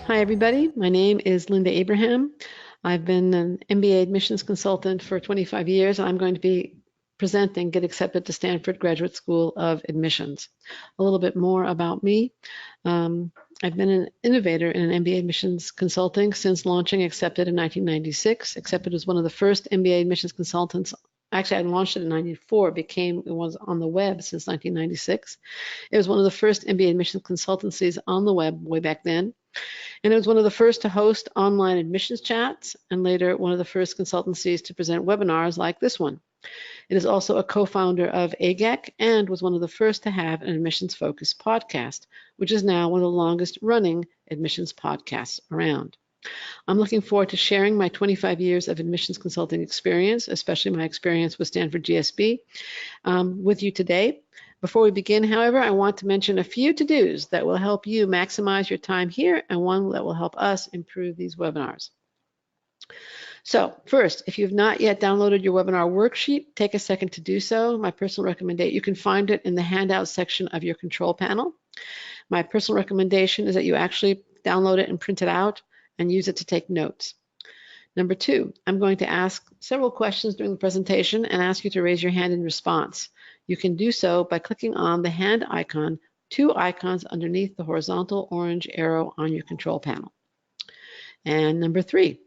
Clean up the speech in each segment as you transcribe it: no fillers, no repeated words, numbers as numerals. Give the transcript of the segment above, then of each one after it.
Hi, everybody. My name is Linda Abraham. I've been an MBA admissions consultant for 25 years, and I'm going to be presenting Get Accepted to Stanford Graduate School of Admissions. A little bit more about me. I've been an innovator in MBA admissions consulting since launching Accepted in 1996. Accepted was one of the first MBA admissions consultants. Actually, I launched it in 94. It was on the web since 1996. It was one of the first MBA admissions consultancies on the web way back then. And it was one of the first to host online admissions chats, and later one of the first consultancies to present webinars like this one. It is also a co-founder of AGEC and was one of the first to have an admissions-focused podcast, which is now one of the longest-running admissions podcasts around. I'm looking forward to sharing my 25 years of admissions consulting experience, especially my experience with Stanford GSB, with you today. Before we begin, however, I want to mention a few to-dos that will help you maximize your time here and one that will help us improve these webinars. So first, if you've not yet downloaded your webinar worksheet, take a second to do so. My personal recommendation, you can find it in the handout section of your control panel. My personal recommendation is that you actually download it and print it out and use it to take notes. Number two, I'm going to ask several questions during the presentation and ask you to raise your hand in response. You can do so by clicking on the hand icon, two icons underneath the horizontal orange arrow on your control panel. And number three,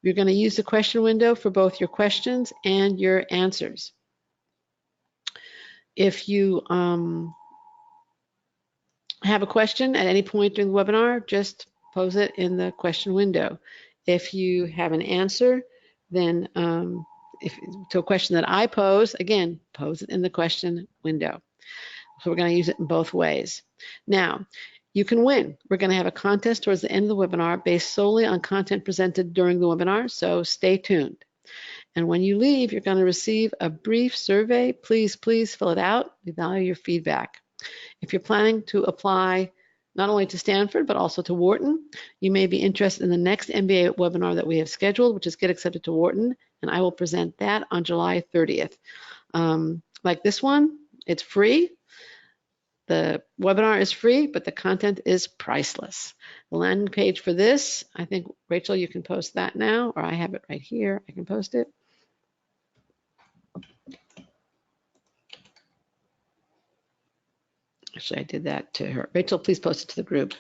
we're going to use the question window for both your questions and your answers. If you have a question at any point during the webinar, just pose it in the question window. If you have an answer, then to a question that I pose, again, pose it in the question window. So we're going to use it in both ways. Now, you can win. We're going to have a contest towards the end of the webinar based solely on content presented during the webinar, so stay tuned. And when you leave, you're going to receive a brief survey. Please fill it out. We value your feedback. If you're planning to apply not only to Stanford, but also to Wharton, you may be interested in the next MBA webinar that we have scheduled, which is Get Accepted to Wharton, and I will present that on July 30th. Like this one, it's free. The webinar is free, but the content is priceless. The landing page for this, I think, Rachel, you can post that now, or I have it right here. I can post it. Actually, I did that to her. Rachel, please post it to the group.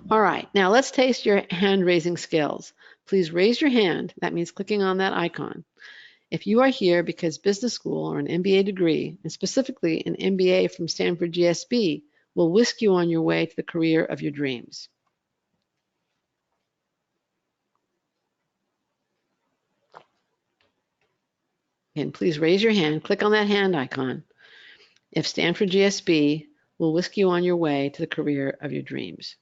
All right, now let's taste your hand-raising skills. Please raise your hand. That means clicking on that icon. If you are here because business school or an MBA degree, and specifically an MBA from Stanford GSB, will whisk you on your way to the career of your dreams. And please raise your hand, click on that hand icon if Stanford GSB will whisk you on your way to the career of your dreams.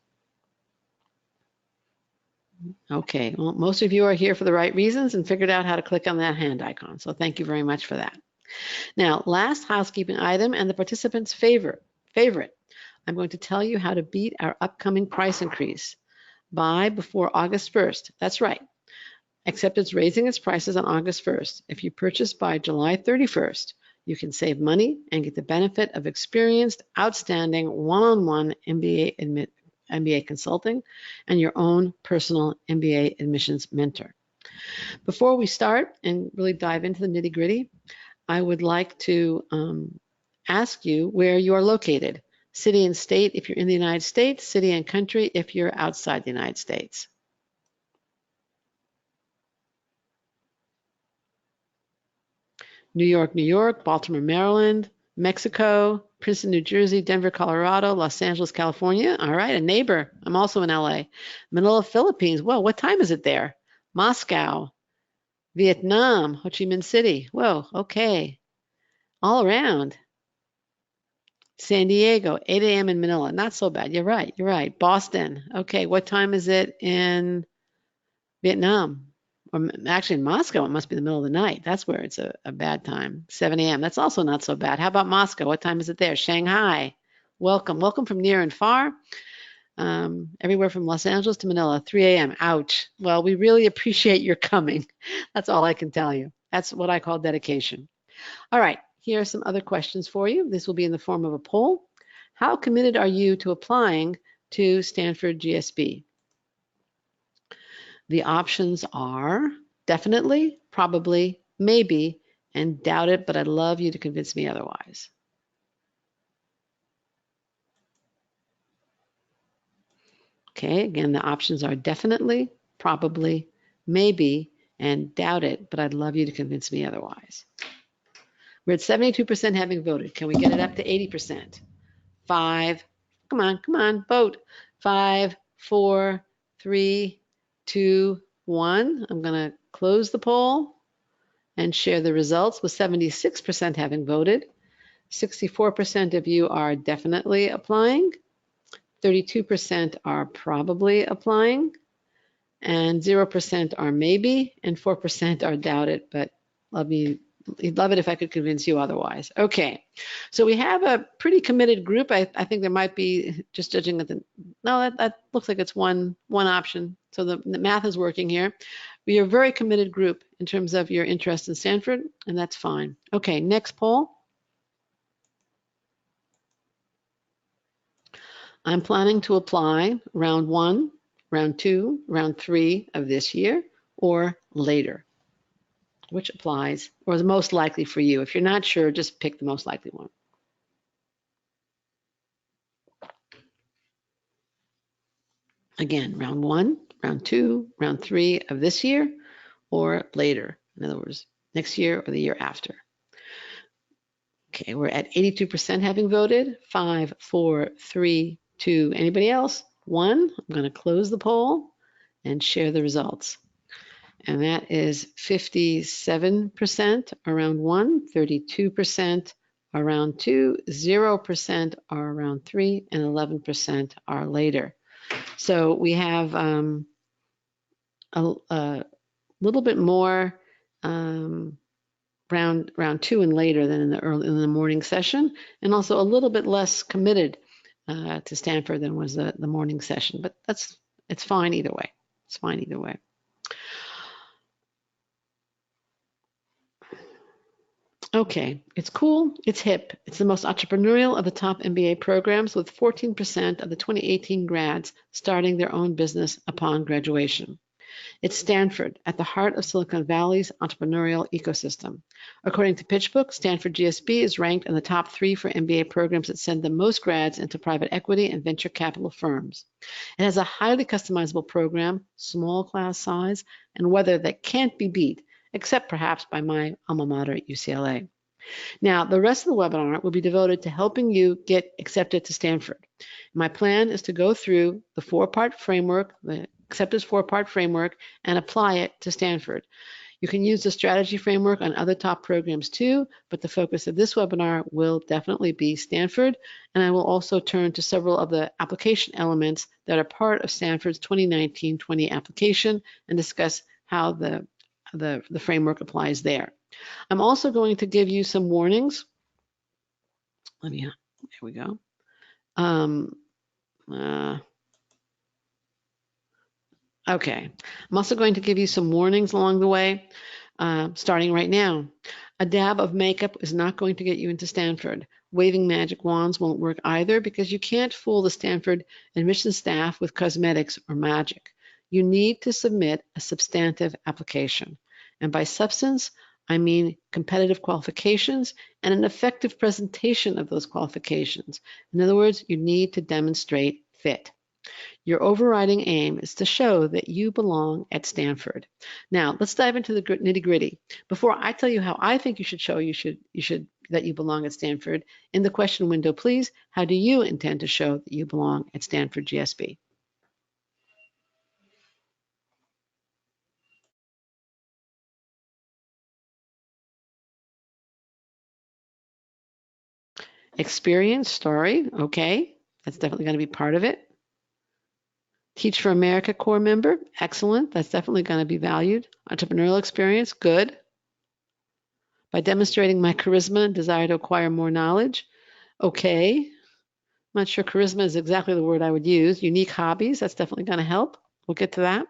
Okay, well, most of you are here for the right reasons and figured out how to click on that hand icon, so thank you very much for that. Now, last housekeeping item and the participants' favorite. I'm going to tell you how to beat our upcoming price increase. Buy before August 1st. That's right. Accepted's raising its prices on August 1st. If you purchase by July 31st, you can save money and get the benefit of experienced, outstanding one-on-one MBA consulting and your own personal MBA admissions mentor. Before we start and really dive into the nitty-gritty, I would like to ask you where you are located. City and state if you're in the United States, city and country if you're outside the United States. New York, New York, Baltimore, Maryland, Mexico, Princeton, New Jersey, Denver, Colorado, Los Angeles, California. All right, a neighbor. I'm also in LA. Manila, Philippines. Whoa, what time is it there? Moscow, Vietnam, Ho Chi Minh City. Whoa, okay. All around. San Diego, 8 a.m. in Manila. Not so bad. You're right. Boston. Okay, what time is it in Vietnam? Or actually in Moscow, it must be the middle of the night. That's where it's a bad time. 7 a.m. That's also not so bad. How about Moscow? What time is it there? Shanghai. Welcome from near and far. Everywhere from Los Angeles to Manila, 3 a.m. Ouch. Well, we really appreciate your coming. That's all I can tell you. That's what I call dedication. All right, here are some other questions for you. This will be in the form of a poll. How committed are you to applying to Stanford GSB? The options are definitely, probably, maybe, and doubt it, but I'd love you to convince me otherwise. Okay, again, the options are definitely, probably, maybe, and doubt it, but I'd love you to convince me otherwise. We're at 72% having voted. Can we get it up to 80%? 5, come on, vote. 5, 4, 3, 2, 1. I'm going to close the poll and share the results with 76% having voted. 64% of you are definitely applying. 32% are probably applying, and 0% are maybe, and 4% are doubt it, but you'd love it if I could convince you otherwise. Okay, so we have a pretty committed group. I think there might be, just judging at the, no, that looks like it's one option. So the math is working here. We are a very committed group in terms of your interest in Stanford, and that's fine. Okay, next poll. I'm planning to apply round 1, round 2, round 3 of this year, or later. Which applies, or is most likely for you? If you're not sure, just pick the most likely one. Again, round 1, round 2, round 3 of this year, or later. In other words, next year or the year after. Okay, we're at 82% having voted. 5, 4, 3, 2. Anybody else? 1. I'm going to close the poll and share the results. And that is 57% around 1, 32% around 2, 0% are around 3, and 11% are later. So we have a little bit more round 2 and later than in the morning session, and also a little bit less committed to Stanford than was the morning session. But it's fine either way. It's fine either way. Okay, it's cool, it's hip. It's the most entrepreneurial of the top MBA programs, with 14% of the 2018 grads starting their own business upon graduation. It's Stanford, at the heart of Silicon Valley's entrepreneurial ecosystem. According to PitchBook, Stanford GSB is ranked in the top 3 for MBA programs that send the most grads into private equity and venture capital firms. It has a highly customizable program, small class size, and weather that can't be beat, except perhaps by my alma mater at UCLA. Now, the rest of the webinar will be devoted to helping you get accepted to Stanford. My plan is to go through the 4-part framework, the acceptance 4-part framework, and apply it to Stanford. You can use the strategy framework on other top programs too, but the focus of this webinar will definitely be Stanford, and I will also turn to several of the application elements that are part of Stanford's 2019-20 application and discuss how the framework applies there. I'm also going to give you some warnings. There we go. Okay, I'm also going to give you some warnings along the way, starting right now. A dab of makeup is not going to get you into Stanford. Waving magic wands won't work either, because you can't fool the Stanford admissions staff with cosmetics or magic. You need to submit a substantive application. And by substance, I mean competitive qualifications and an effective presentation of those qualifications. In other words, you need to demonstrate fit. Your overriding aim is to show that you belong at Stanford. Now, let's dive into the nitty-gritty. Before I tell you how I think you should show that you belong at Stanford, in the question window, please, how do you intend to show that you belong at Stanford GSB? Experience, story, okay, that's definitely going to be part of it. Teach for America core member, excellent, that's definitely going to be valued. Entrepreneurial experience, good. By demonstrating my charisma and desire to acquire more knowledge, okay. I'm not sure charisma is exactly the word I would use. Unique hobbies, that's definitely going to help. We'll get to that.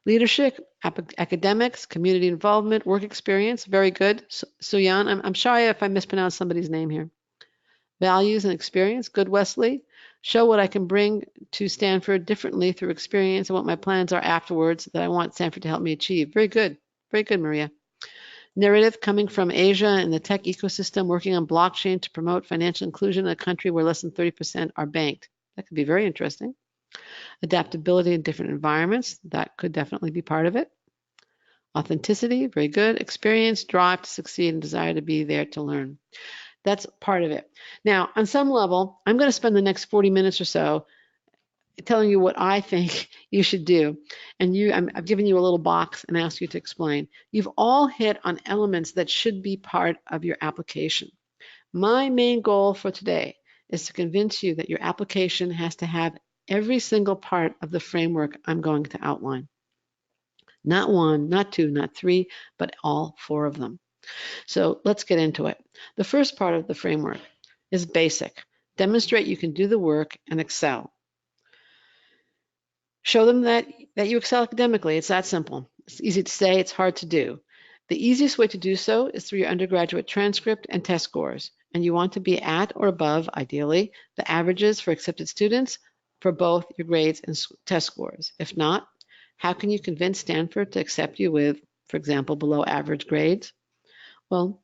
Leadership, academics, community involvement, work experience, very good. Suyan, I'm sorry if I mispronounced somebody's name here. Values and experience. Good, Wesley. Show what I can bring to Stanford differently through experience and what my plans are afterwards that I want Stanford to help me achieve. Very good. Very good, Maria. Narrative coming from Asia and the tech ecosystem, working on blockchain to promote financial inclusion in a country where less than 30% are banked. That could be very interesting. Adaptability in different environments. That could definitely be part of it. Authenticity, very good. Experience, drive to succeed, and desire to be there to learn. That's part of it. Now, on some level, I'm going to spend the next 40 minutes or so telling you what I think you should do. And I've given you a little box and asked you to explain. You've all hit on elements that should be part of your application. My main goal for today is to convince you that your application has to have every single part of the framework I'm going to outline. Not one, not two, not three, but all four of them. So let's get into it. The first part of the framework is basic. Demonstrate you can do the work and excel. Show them that you excel academically. It's that simple. It's easy to say, it's hard to do. The easiest way to do so is through your undergraduate transcript and test scores. And you want to be at or above, ideally, the averages for accepted students for both your grades and test scores. If not, how can you convince Stanford to accept you with, for example, below average grades? Well,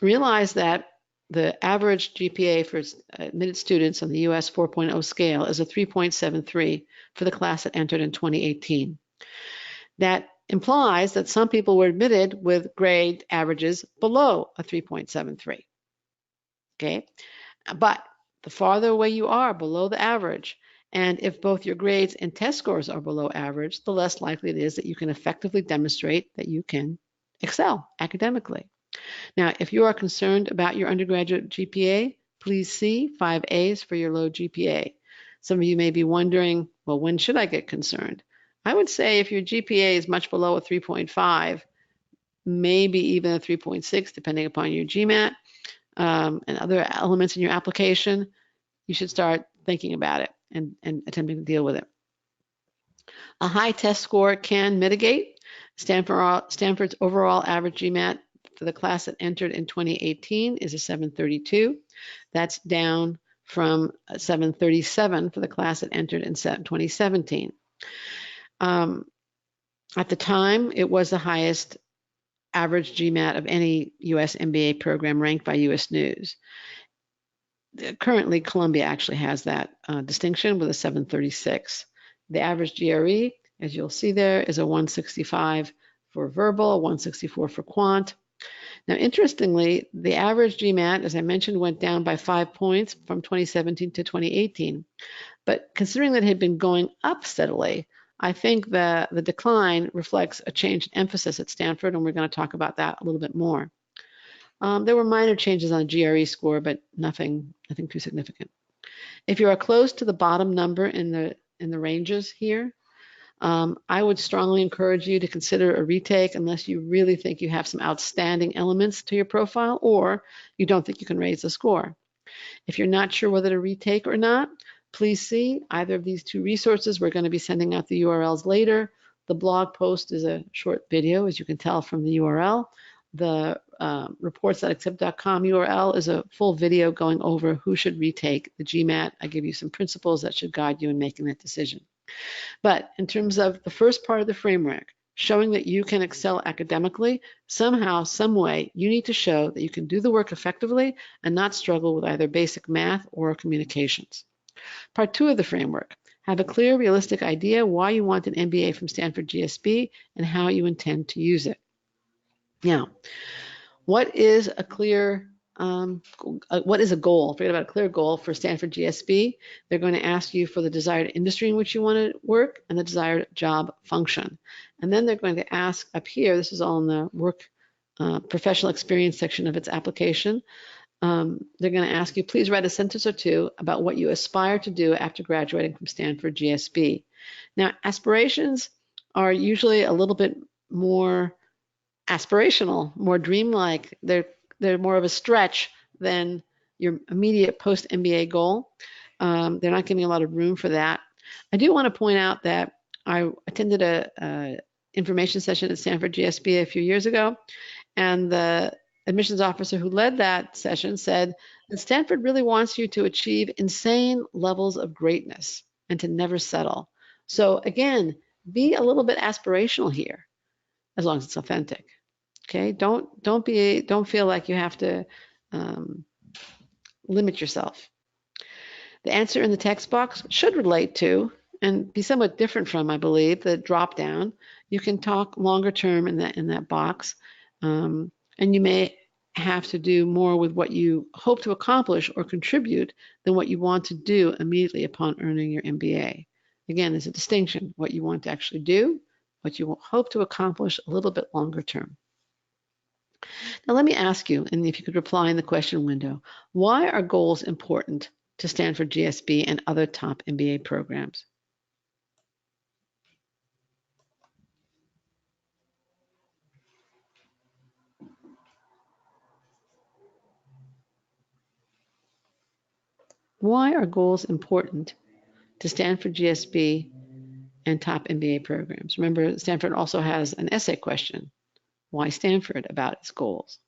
realize that the average GPA for admitted students on the US 4.0 scale is a 3.73 for the class that entered in 2018. That implies that some people were admitted with grade averages below a 3.73. Okay, but the farther away you are below the average, and if both your grades and test scores are below average, the less likely it is that you can effectively demonstrate that you can excel academically. Now, if you are concerned about your undergraduate GPA, please see 5 A's for your low GPA. Some of you may be wondering, well, when should I get concerned? I would say if your GPA is much below a 3.5, maybe even a 3.6, depending upon your GMAT and other elements in your application, you should start thinking about it and attempting to deal with it. A high test score can mitigate. Stanford's overall average GMAT for the class that entered in 2018 is a 732. That's down from 737 for the class that entered in 2017. At the time, it was the highest average GMAT of any US MBA program ranked by US News. Currently, Columbia actually has that distinction with a 736. The average GRE, as you'll see there, is a 165 for verbal, a 164 for quant. Now, interestingly, the average GMAT, as I mentioned, went down by 5 points from 2017 to 2018. But considering that it had been going up steadily, I think the decline reflects a change in emphasis at Stanford, and we're going to talk about that a little bit more. There were minor changes on the GRE score, but nothing too significant. If you are close to the bottom number in the ranges here, I would strongly encourage you to consider a retake unless you really think you have some outstanding elements to your profile or you don't think you can raise the score. If you're not sure whether to retake or not, please see either of these two resources. We're going to be sending out the URLs later. The blog post is a short video, as you can tell from the URL. The reports.accept.com URL is a full video going over who should retake the GMAT. I give you some principles that should guide you in making that decision. But in terms of the first part of the framework, showing that you can excel academically, somehow, some way, you need to show that you can do the work effectively and not struggle with either basic math or communications. Part 2 of the framework, have a clear, realistic idea why you want an MBA from Stanford GSB and how you intend to use it. Now, what is a goal? Forget about a clear goal for Stanford GSB. They're going to ask you for the desired industry in which you want to work and the desired job function. And then they're going to ask up here, this is all in the work professional experience section of its application. They're going to ask you, please write a sentence or two about what you aspire to do after graduating from Stanford GSB. Now, aspirations are usually a little bit more aspirational, more dreamlike. They're more of a stretch than your immediate post-MBA goal. They're not giving a lot of room for that. I do want to point out that I attended a information session at Stanford GSB a few years ago, and the admissions officer who led that session said that Stanford really wants you to achieve insane levels of greatness and to never settle. So again, be a little bit aspirational here, as long as it's authentic. Okay, don't feel like you have to limit yourself. The answer in the text box should relate to and be somewhat different from, I believe, the drop down. You can talk longer term in that box, and you may have to do more with what you hope to accomplish or contribute than what you want to do immediately upon earning your MBA. Again, there's a distinction: what you want to actually do, what you hope to accomplish a little bit longer term. Now, let me ask you, and if you could reply in the question window, why are goals important to Stanford GSB and other top MBA programs? Why are goals important to Stanford GSB and top MBA programs? Remember, Stanford also has an essay question. Why Stanford about its goals?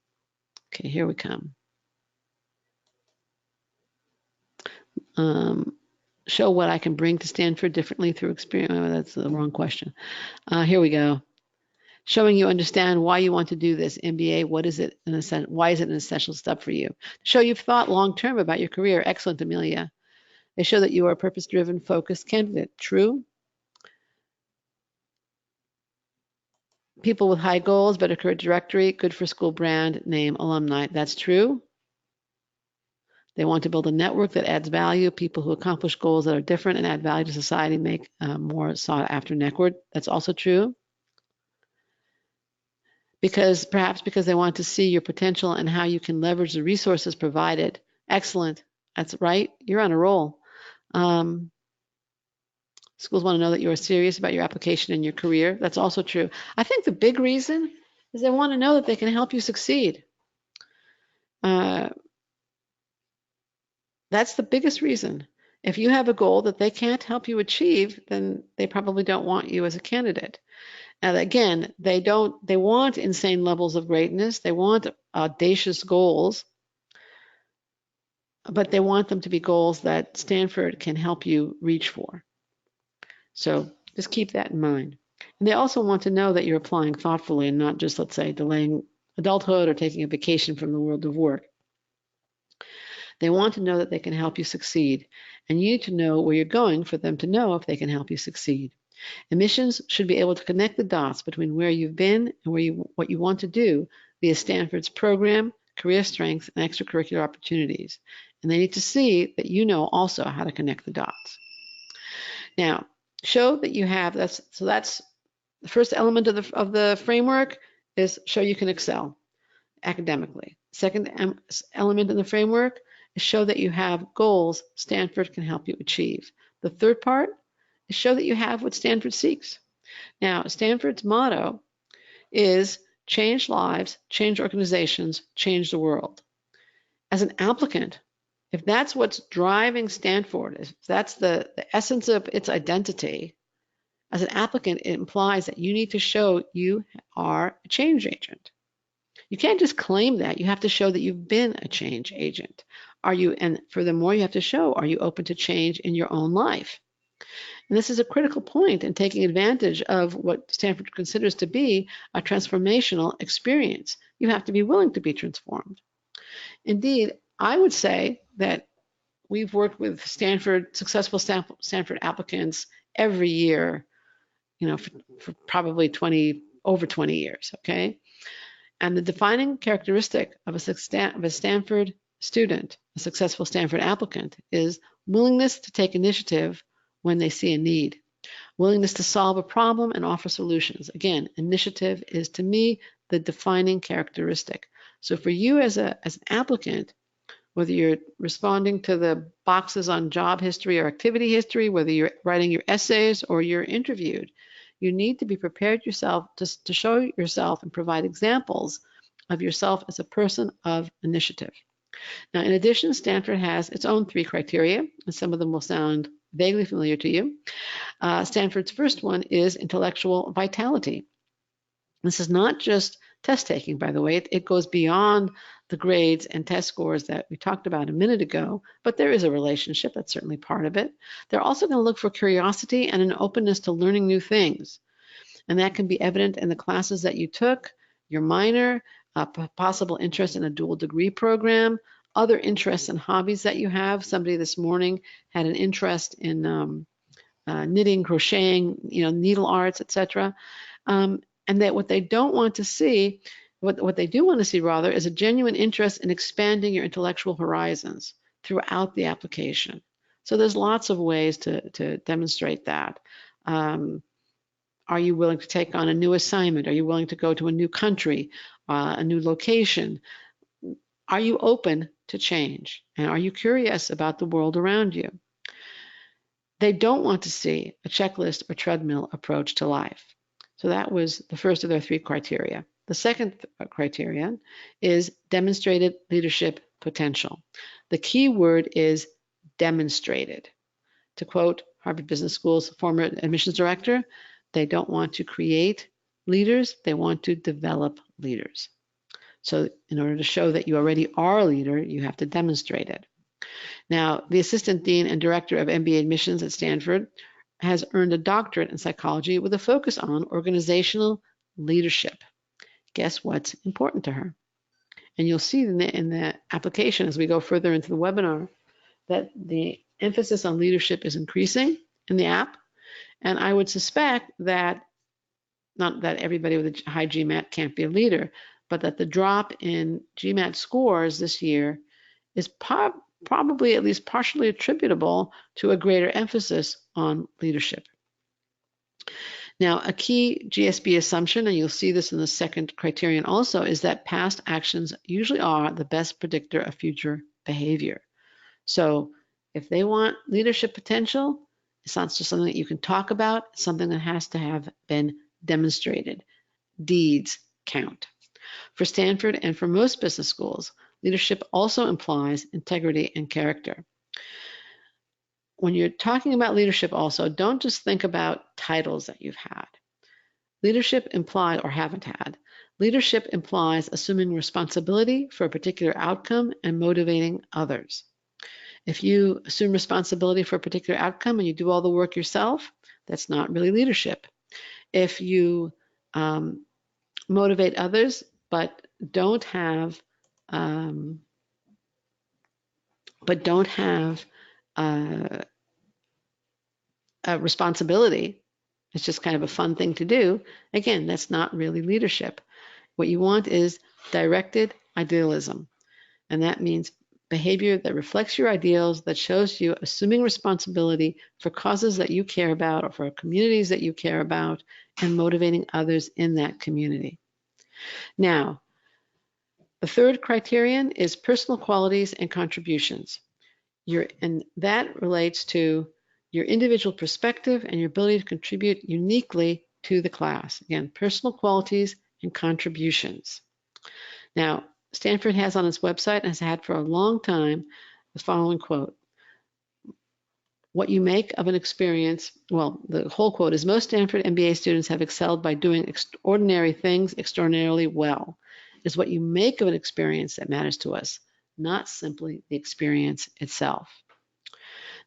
Okay, here we come. Show what I can bring to Stanford differently through experience. Oh, that's the wrong question. Here we go. Showing you understand why you want to do this MBA. Why is it an essential step for you? Show you've thought long term about your career. Excellent, Amelia. They show that you are a purpose-driven, focused candidate. True. People with high goals, better career directory, good for school brand, name, alumni. That's true. They want to build a network that adds value. People who accomplish goals that are different and add value to society make more sought-after network. That's also true. Perhaps because they want to see your potential and how you can leverage the resources provided. Excellent. That's right. You're on a roll. Schools want to know that you're serious about your application and your career. That's also true. I think the big reason is they want to know that they can help you succeed. That's the biggest reason. If you have a goal that they can't help you achieve, then they probably don't want you as a candidate. And again, they want insane levels of greatness. They want audacious goals, but they want them to be goals that Stanford can help you reach for. So just keep that in mind. And they also want to know that you're applying thoughtfully and not just, let's say, delaying adulthood or taking a vacation from the world of work. They want to know that they can help you succeed, and you need to know where you're going for them to know if they can help you succeed. Admissions should be able to connect the dots between where you've been and what you want to do via Stanford's program, career strengths, and extracurricular opportunities. And they need to see that you know also how to connect the dots. Now, show that you have, that's the first element of the framework is show you can excel academically. Second element in the framework is show that you have goals Stanford can help you achieve. The third part is show that you have what Stanford seeks. Now, Stanford's motto is change lives, change organizations, change the world. As an applicant, if that's what's driving Stanford, if that's the essence of its identity, as an applicant, it implies that you need to show you are a change agent. You can't just claim that. You have to show that you've been a change agent. And furthermore, you have to show, are you open to change in your own life? And this is a critical point in taking advantage of what Stanford considers to be a transformational experience. You have to be willing to be transformed. Indeed, I would say that we've worked with successful Stanford applicants every year, for probably over 20 years, okay? And the defining characteristic of a Stanford student, a successful Stanford applicant, is willingness to take initiative when they see a need, willingness to solve a problem and offer solutions. Again, initiative is, to me, the defining characteristic. So for you as an applicant, whether you're responding to the boxes on job history or activity history, whether you're writing your essays or you're interviewed, you need to be prepared yourself to show yourself and provide examples of yourself as a person of initiative. Now, in addition, Stanford has its own 3 criteria, and some of them will sound vaguely familiar to you. Stanford's first one is intellectual vitality. This is not just test taking, by the way. It goes beyond the grades and test scores that we talked about a minute ago, but there is a relationship. That's certainly part of it. They're also going to look for curiosity and an openness to learning new things. And that can be evident in the classes that you took, your minor, possible interest in a dual degree program, other interests and hobbies that you have. Somebody this morning had an interest in knitting, crocheting, needle arts, etc. And that what they don't want to see, what they do want to see rather, is a genuine interest in expanding your intellectual horizons throughout the application. So there's lots of ways to demonstrate that. Are you willing to take on a new assignment? Are you willing to go to a new country, a new location? Are you open to change? And are you curious about the world around you? They don't want to see a checklist or treadmill approach to life. So that was the first of their 3 criteria. The second criterion is demonstrated leadership potential. The key word is demonstrated. To quote Harvard Business School's former admissions director, they don't want to create leaders, they want to develop leaders. So in order to show that you already are a leader, you have to demonstrate it. Now, the assistant dean and director of MBA admissions at Stanford has earned a doctorate in psychology with a focus on organizational leadership. Guess what's important to her? And you'll see in the application as we go further into the webinar that the emphasis on leadership is increasing in the app. And I would suspect that, not that everybody with a high GMAT can't be a leader, but that the drop in GMAT scores this year is probably at least partially attributable to a greater emphasis on leadership. Now, a key GSB assumption, and you'll see this in the second criterion also, is that past actions usually are the best predictor of future behavior. So if they want leadership potential, it's not just something that you can talk about, it's something that has to have been demonstrated. Deeds count. For Stanford and for most business schools, leadership also implies integrity and character. When you're talking about leadership also, don't just think about titles that you've had. Leadership implies, or haven't had, leadership implies assuming responsibility for a particular outcome and motivating others. If you assume responsibility for a particular outcome and you do all the work yourself, that's not really leadership. If you motivate others but don't have a responsibility, it's just kind of a fun thing to do, again, that's not really leadership. What you want is directed idealism, and that means behavior that reflects your ideals, that shows you assuming responsibility for causes that you care about or for communities that you care about, and motivating others in that community. Now, the third criterion is personal qualities and contributions. And that relates to your individual perspective and your ability to contribute uniquely to the class. Again, personal qualities and contributions. Now, Stanford has on its website, and has had for a long time, the following quote: what you make of an experience, well, the whole quote is, most Stanford MBA students have excelled by doing extraordinary things extraordinarily well. It's what you make of an experience that matters to us, not simply the experience itself.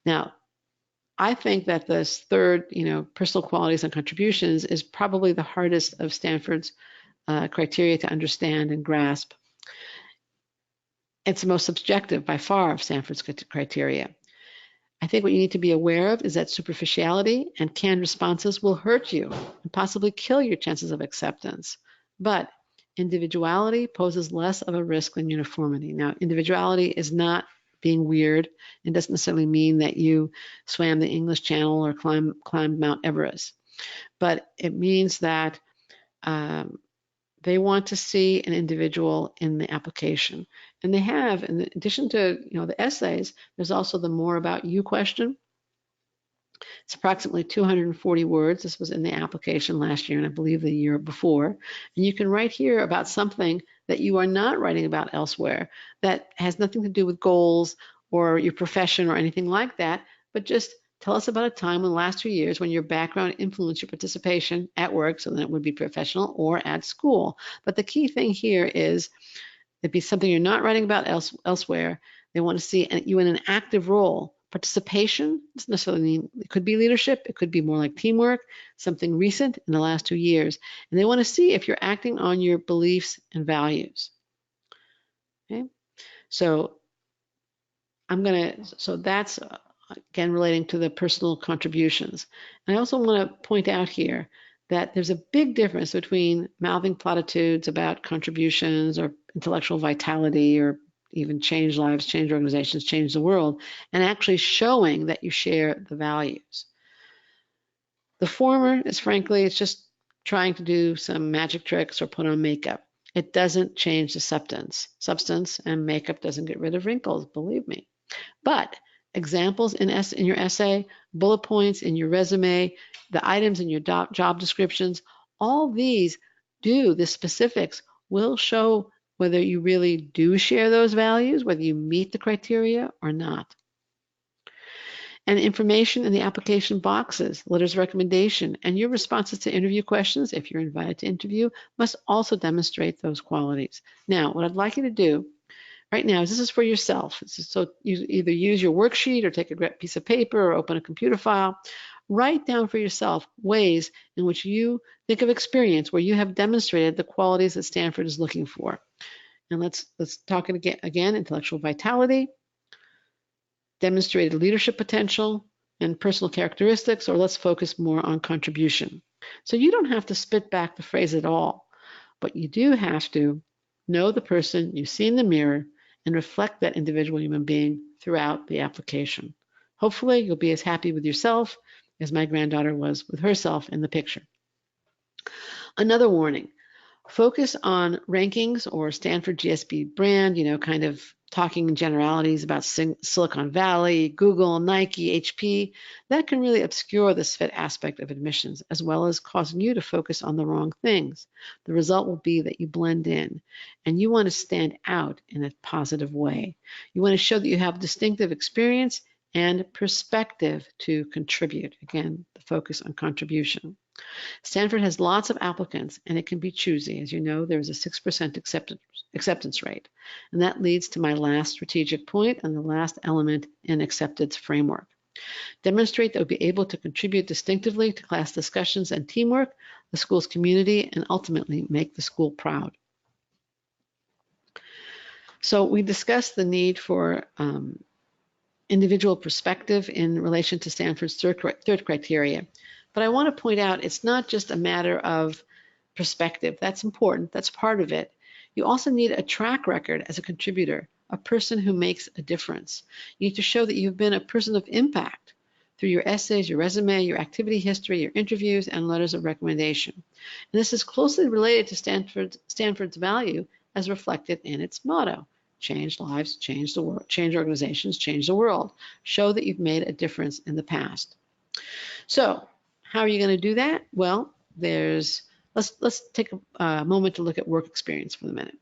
Now, I think that this third, personal qualities and contributions is probably the hardest of Stanford's criteria to understand and grasp. It's the most subjective by far of Stanford's criteria. I think what you need to be aware of is that superficiality and canned responses will hurt you and possibly kill your chances of acceptance. But individuality poses less of a risk than uniformity. Now, individuality is not being weird. It doesn't necessarily mean that you swam the English Channel or climbed Mount Everest. But it means that they want to see an individual in the application. And they have, in addition to the essays, there's also the more about you question. It's approximately 240 words. This was in the application last year and I believe the year before. And you can write here about something that you are not writing about elsewhere, that has nothing to do with goals or your profession or anything like that, but just Tell us about a time in the last 2 years when your background influenced your participation at work, so then it would be professional, or at school. But the key thing here is it'd be something you're not writing about elsewhere. They want to see you in an active role. Participation doesn't necessarily mean, it could be leadership, it could be more like teamwork, something recent in the last 2 years. And they want to see if you're acting on your beliefs and values. Okay, so so that's again relating to the personal contributions. And I also want to point out here that there's a big difference between mouthing platitudes about contributions or intellectual vitality or even change lives, change organizations, change the world, and actually showing that you share the values. The former is frankly, it's just trying to do some magic tricks or put on makeup. It doesn't change the substance, and makeup doesn't get rid of wrinkles, believe me. But examples in your essay, bullet points in your resume, the items in your job descriptions, all these the specifics will show whether you really do share those values, whether you meet the criteria or not. And information in the application boxes, letters of recommendation, and your responses to interview questions, if you're invited to interview, must also demonstrate those qualities. Now, what I'd like you to do right now, this is for yourself. So you either use your worksheet or take a piece of paper or open a computer file. Write down for yourself ways in which you think of experience where you have demonstrated the qualities that Stanford is looking for. And let's talk again, intellectual vitality, demonstrated leadership potential, and personal characteristics, or let's focus more on contribution. So you don't have to spit back the phrase at all, but you do have to know the person you see in the mirror and reflect that individual human being throughout the application. Hopefully, you'll be as happy with yourself as my granddaughter was with herself in the picture. Another warning, focus on rankings or Stanford GSB brand, kind of talking in generalities about Silicon Valley, Google, Nike, HP. That can really obscure this fit aspect of admissions, as well as causing you to focus on the wrong things. The result will be that you blend in, and you want to stand out in a positive way. You want to show that you have distinctive experience and perspective to contribute. Again, the focus on contribution. Stanford has lots of applicants, and it can be choosy. As you know, there's a 6% acceptance rate. And that leads to my last strategic point and the last element in acceptance framework. Demonstrate that you'll be able to contribute distinctively to class discussions and teamwork, the school's community, and ultimately make the school proud. So we discussed the need for individual perspective in relation to Stanford's third criteria. But I want to point out it's not just a matter of perspective. That's important. That's part of it. You also need a track record as a contributor, a person who makes a difference. You need to show that you've been a person of impact through your essays, your resume, your activity history, your interviews, and letters of recommendation. And this is closely related to Stanford's value as reflected in its motto. Change lives, change the world, change organizations, change the world. Show that you've made a difference in the past. So, how are you going to do that? Well, let's take a moment to look at work experience for a minute.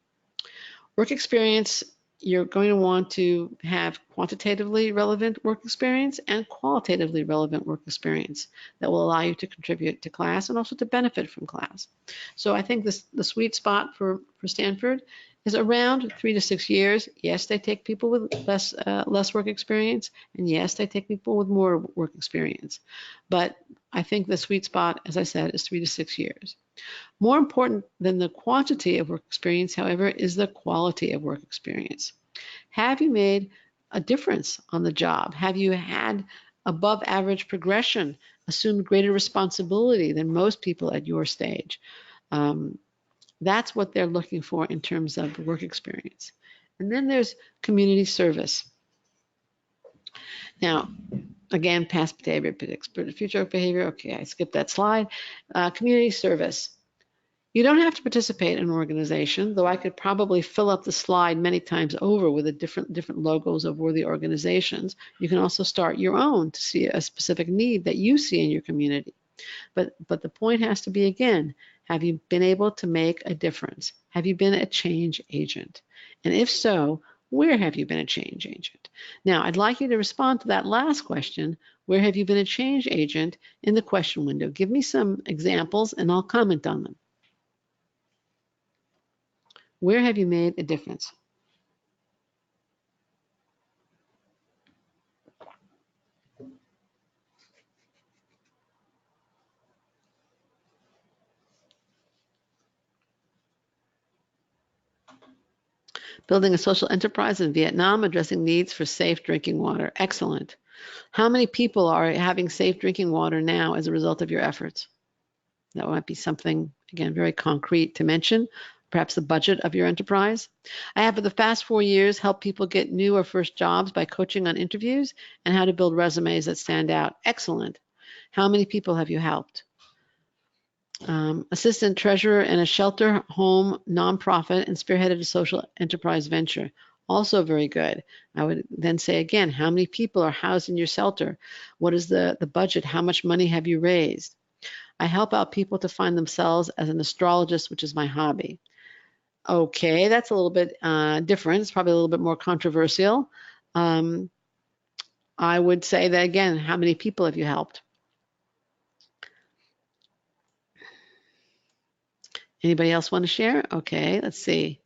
Work experience, you're going to want to have quantitatively relevant work experience and qualitatively relevant work experience that will allow you to contribute to class and also to benefit from class. So I think the sweet spot for Stanford is around 3 to 6 years. Yes, they take people with less work experience, and yes, they take people with more work experience. But I think the sweet spot, as I said, is 3 to 6 years. More important than the quantity of work experience, however, is the quality of work experience. Have you made a difference on the job? Have you had above average progression, assumed greater responsibility than most people at your stage? That's what they're looking for in terms of work experience. And then there's community service. Now, again, past behavior predicts future behavior. Okay, I skipped that slide. Community service. You don't have to participate in an organization, though I could probably fill up the slide many times over with the different logos of worthy organizations. You can also start your own to see a specific need that you see in your community. But the point has to be, again, have you been able to make a difference? Have you been a change agent? And if so, Where have you been a change agent? Now, I'd like you to respond to that last question, where have you been a change agent, in the question window. Give me some examples and I'll comment on them. Where have you made a difference? Building a social enterprise in Vietnam, addressing needs for safe drinking water. Excellent. How many people are having safe drinking water now as a result of your efforts? That might be something, again, very concrete to mention. Perhaps the budget of your enterprise. I have, for the past 4 years, helped people get new or first jobs by coaching on interviews and how to build resumes that stand out. Excellent. How many people have you helped? Assistant treasurer in a shelter home nonprofit and spearheaded a social enterprise venture. Also very good. I would then say again, how many people are housed in your shelter? What is the budget? How much money have you raised? I help out people to find themselves as an astrologist, which is my hobby. Okay, that's a little bit different. It's probably a little bit more controversial. I would say that again, how many people have you helped? Anybody else want to share? Okay, let's see.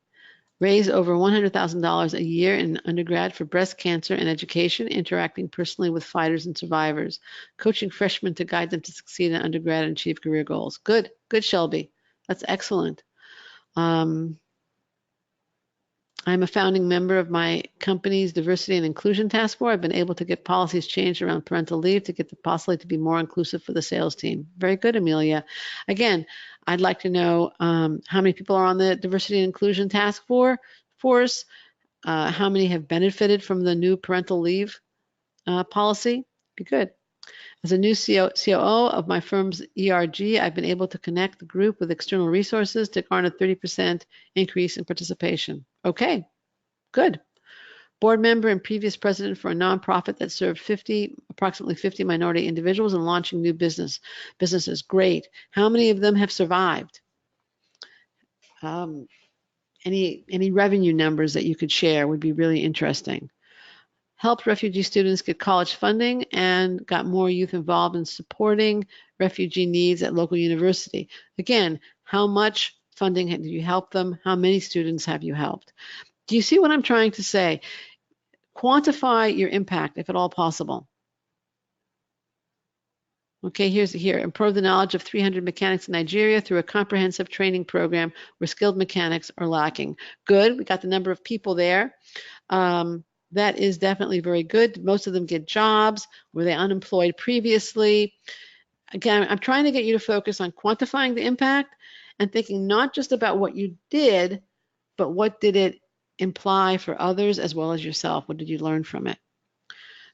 Raise over $100,000 a year in undergrad for breast cancer and education, interacting personally with fighters and survivors, coaching freshmen to guide them to succeed in undergrad and achieve career goals. Good, good, Shelby. That's excellent. I'm a founding member of my company's diversity and inclusion task force. I've been able to get policies changed around parental leave to get the possibility to be more inclusive for the sales team. Very good, Amelia. Again, I'd like to know how many people are on the diversity and inclusion task force, how many have benefited from the new parental leave policy. Be good. As a new COO of my firm's ERG, I've been able to connect the group with external resources to garner 30% increase in participation. Okay, good. Board member and previous president for a nonprofit that served approximately 50 minority individuals and launching new businesses. Great. How many of them have survived? Any revenue numbers that you could share would be really interesting. Helped refugee students get college funding and got more youth involved in supporting refugee needs at local university. Again, how much funding did you help them? How many students have you helped? Do you see what I'm trying to say? Quantify your impact if at all possible. Okay, here. Improve the knowledge of 300 mechanics in Nigeria through a comprehensive training program where skilled mechanics are lacking. Good, we got the number of people there. That is definitely very good. Most of them get jobs. Were they unemployed previously? Again, I'm trying to get you to focus on quantifying the impact and thinking not just about what you did, but what did it imply for others as well as yourself? What did you learn from it?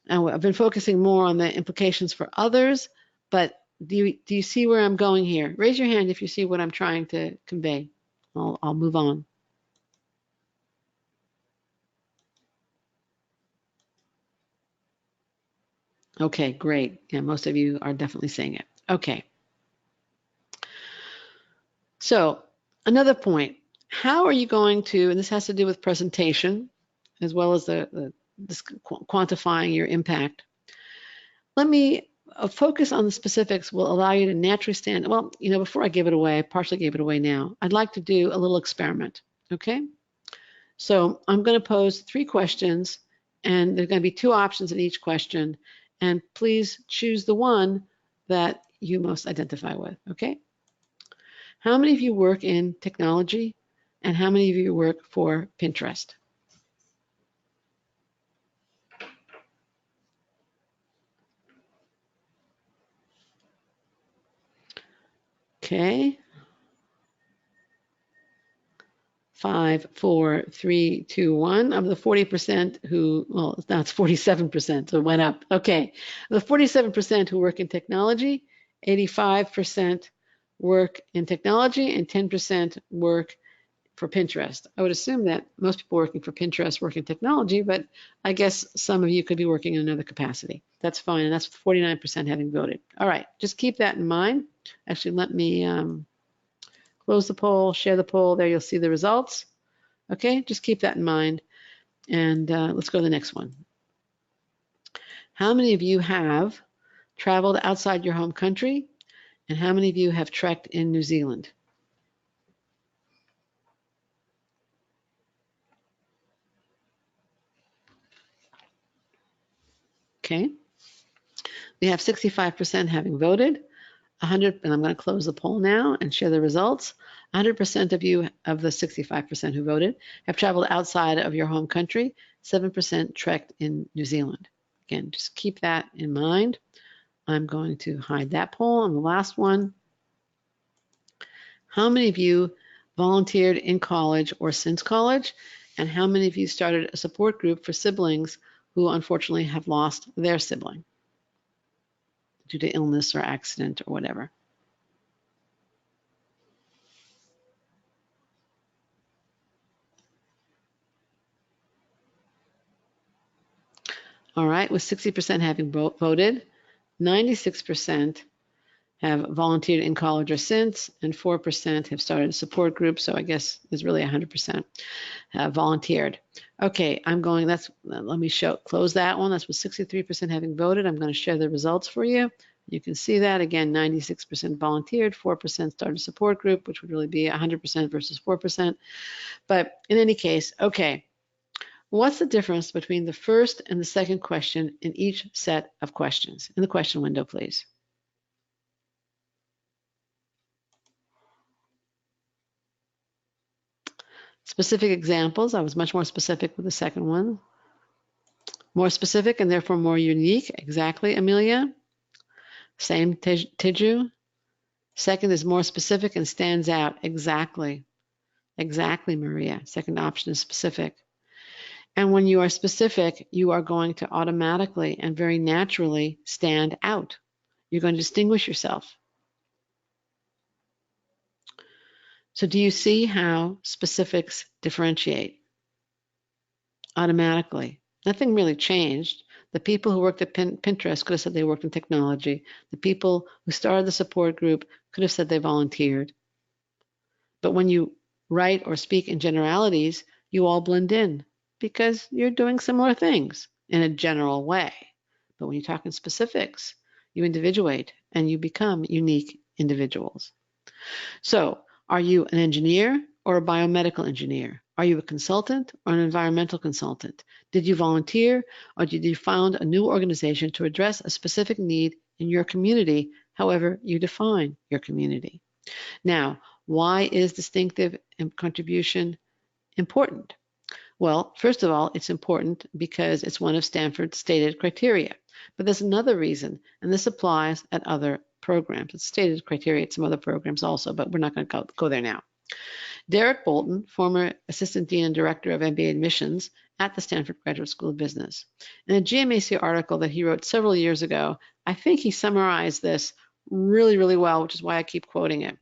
Now, I've been focusing more on the implications for others, but do you see where I'm going here? Raise your hand if you see what I'm trying to convey. I'll move on. Okay, great. Yeah, most of you are definitely saying it. Okay. So another point, how are you going to, and this has to do with presentation as well as this quantifying your impact. Let me focus on the specifics will allow you to naturally stand. Well, before I give it away, I partially gave it away now. I'd like to do a little experiment, okay? So I'm going to pose 3 questions, and there's going to be 2 options in each question, and please choose the one that you most identify with, okay? How many of you work in technology, and how many of you work for Pinterest? Okay. 5, 4, 3, 2, 1. Of the 40% who, well, now it's 47%, so it went up. Okay. The 47% who work in technology, 85% work in technology, and 10% work for Pinterest. I would assume that most people working for Pinterest work in technology, but I guess some of you could be working in another capacity. That's fine, and that's 49% having voted. All right, just keep that in mind. Actually, let me close the poll, share the poll. There you'll see the results. Okay, just keep that in mind. And let's go to the next one. How many of you have traveled outside your home country? And how many of you have trekked in New Zealand? Okay. We have 65% having voted. 100, and I'm going to close the poll now and share the results. 100% of you, of the 65% who voted, have traveled outside of your home country. 7% trekked in New Zealand. Again, just keep that in mind. I'm going to hide that poll. And the last one, how many of you volunteered in college or since college? And how many of you started a support group for siblings who unfortunately have lost their sibling due to illness or accident or whatever? All right, with 60% having voted, 96% have volunteered in college or since, and 4% have started a support group. So I guess it's really 100% have volunteered. Okay, let me close that one. That's with 63% having voted. I'm going to share the results for you. You can see that again, 96% volunteered, 4% started a support group, which would really be 100% versus 4%. But in any case, okay. What's the difference between the first and the second question in each set of questions? In the question window, please. Specific examples. I was much more specific with the second one. More specific and therefore more unique. Exactly, Amelia. Same, Tiju. Second is more specific and stands out. Exactly. Exactly, Maria. Second option is specific. And when you are specific, you are going to automatically and very naturally stand out. You're going to distinguish yourself. So do you see how specifics differentiate? Automatically. Nothing really changed. The people who worked at Pinterest could have said they worked in technology. The people who started the support group could have said they volunteered. But when you write or speak in generalities, you all blend in because you're doing similar things in a general way. But when you talk in specifics, you individuate and you become unique individuals. So, are you an engineer or a biomedical engineer? Are you a consultant or an environmental consultant? Did you volunteer or did you found a new organization to address a specific need in your community, however you define your community? Now, why is distinctive contribution important? Well, first of all, it's important because it's one of Stanford's stated criteria. But there's another reason, and this applies at other programs. It's stated criteria at some other programs also, but we're not going to go there now. Derek Bolton, former Assistant Dean and Director of MBA Admissions at the Stanford Graduate School of Business. In a GMAC article that he wrote several years ago, I think he summarized this really, really well, which is why I keep quoting it.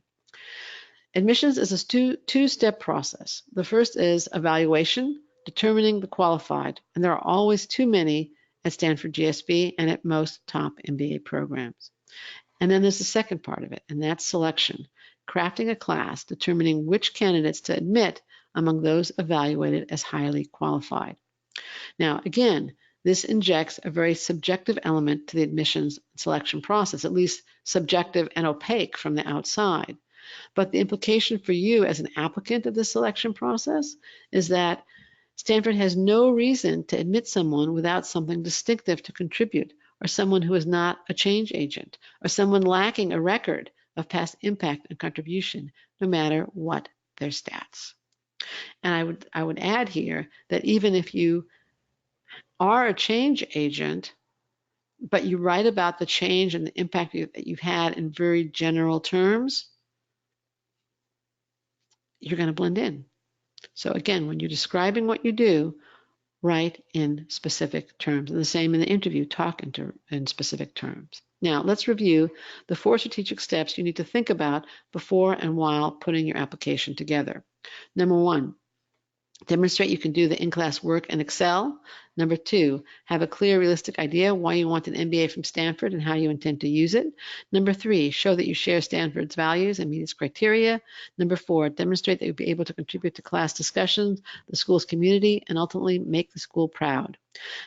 Admissions is a two-step process. The first is evaluation, determining the qualified, and there are always too many at Stanford GSB and at most top MBA programs. And then there's the second part of it, and that's selection, crafting a class, determining which candidates to admit among those evaluated as highly qualified. Now, again, this injects a very subjective element to the admissions selection process, at least subjective and opaque from the outside. But the implication for you as an applicant of the selection process is that Stanford has no reason to admit someone without something distinctive to contribute, or someone who is not a change agent, or someone lacking a record of past impact and contribution, no matter what their stats. And I would add here that even if you are a change agent, but you write about the change and the impact that you've had in very general terms, you're going to blend in. So again, when you're describing what you do, write in specific terms. And the same in the interview, talk in specific terms. Now, let's review the 4 strategic steps you need to think about before and while putting your application together. Number 1, Demonstrate you can do the in-class work in Excel. Number 2, have a clear, realistic idea why you want an MBA from Stanford and how you intend to use it. Number 3, show that you share Stanford's values and meet its criteria. Number 4, demonstrate that you'll be able to contribute to class discussions, the school's community, and ultimately make the school proud.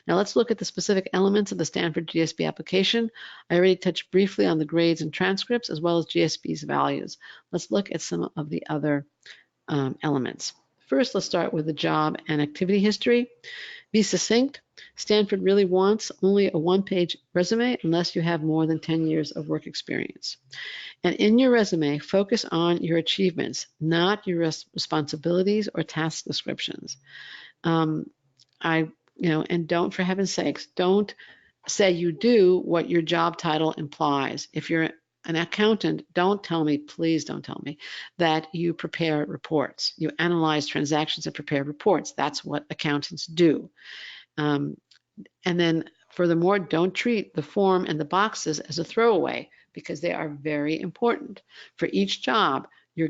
Now let's look at the specific elements of the Stanford GSB application. I already touched briefly on the grades and transcripts as well as GSB's values. Let's look at some of the other elements. First, let's start with the job and activity history. Be succinct. Stanford really wants only a one-page resume unless you have more than 10 years of work experience. And in your resume, focus on your achievements, not your responsibilities or task descriptions. And don't, for heaven's sakes, don't say you do what your job title implies. If you're an accountant, please don't tell me that you prepare reports. You analyze transactions and prepare reports. That's what accountants do. And then furthermore, don't treat the form and the boxes as a throwaway because they are very important. For each job, you're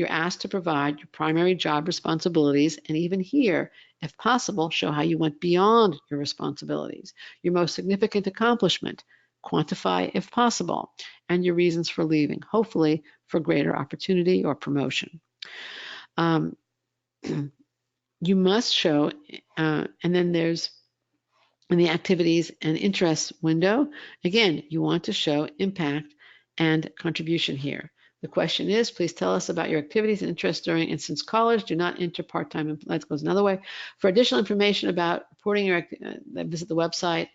asked to provide your primary job responsibilities, and even here, if possible, show how you went beyond your responsibilities. Your most significant accomplishment, quantify if possible, and your reasons for leaving, hopefully for greater opportunity or promotion. You must show, and then there's in the activities and interests window, again, you want to show impact and contribution here. The question is, please tell us about your activities and interests during and since college. Do not enter part-time. That goes another way. For additional information about reporting your visit the website.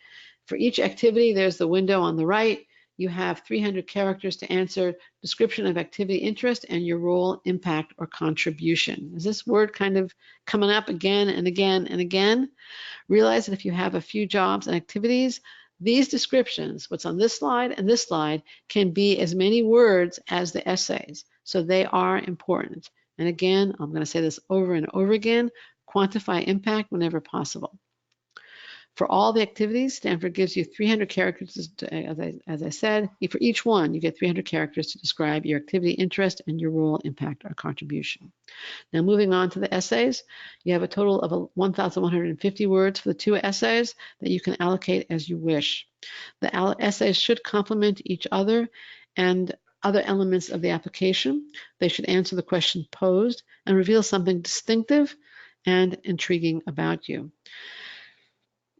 For each activity, there's the window on the right. You have 300 characters to answer, description of activity interest, and your role, impact, or contribution. Is this word kind of coming up again and again and again? Realize that if you have a few jobs and activities, these descriptions, what's on this slide and this slide, can be as many words as the essays. So they are important. And again, I'm going to say this over and over again, quantify impact whenever possible. For all the activities, Stanford gives you 300 characters, as I said. For each one, you get 300 characters to describe your activity, interest, and your role, impact, or contribution. Now, moving on to the essays, you have a total of 1,150 words for the 2 essays that you can allocate as you wish. The essays should complement each other and other elements of the application. They should answer the question posed and reveal something distinctive and intriguing about you.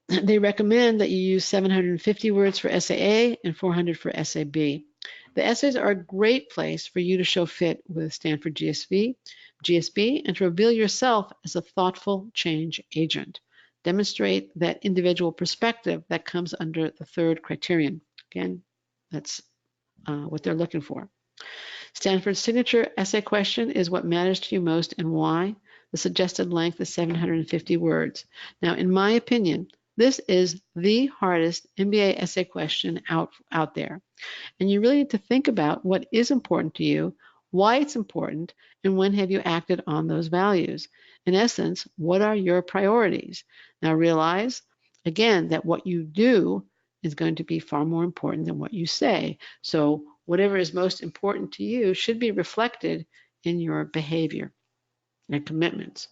They recommend that you use 750 words for essay A and 400 for essay B. The essays are a great place for you to show fit with Stanford GSB, and to reveal yourself as a thoughtful change agent. Demonstrate that individual perspective that comes under the 3rd criterion. Again, that's what they're looking for. Stanford's signature essay question is what matters to you most and why. The suggested length is 750 words. Now, in my opinion, this is the hardest MBA essay question out there. And you really need to think about what is important to you, why it's important, and when have you acted on those values. In essence, what are your priorities? Now realize, again, that what you do is going to be far more important than what you say. So whatever is most important to you should be reflected in your behavior and commitments.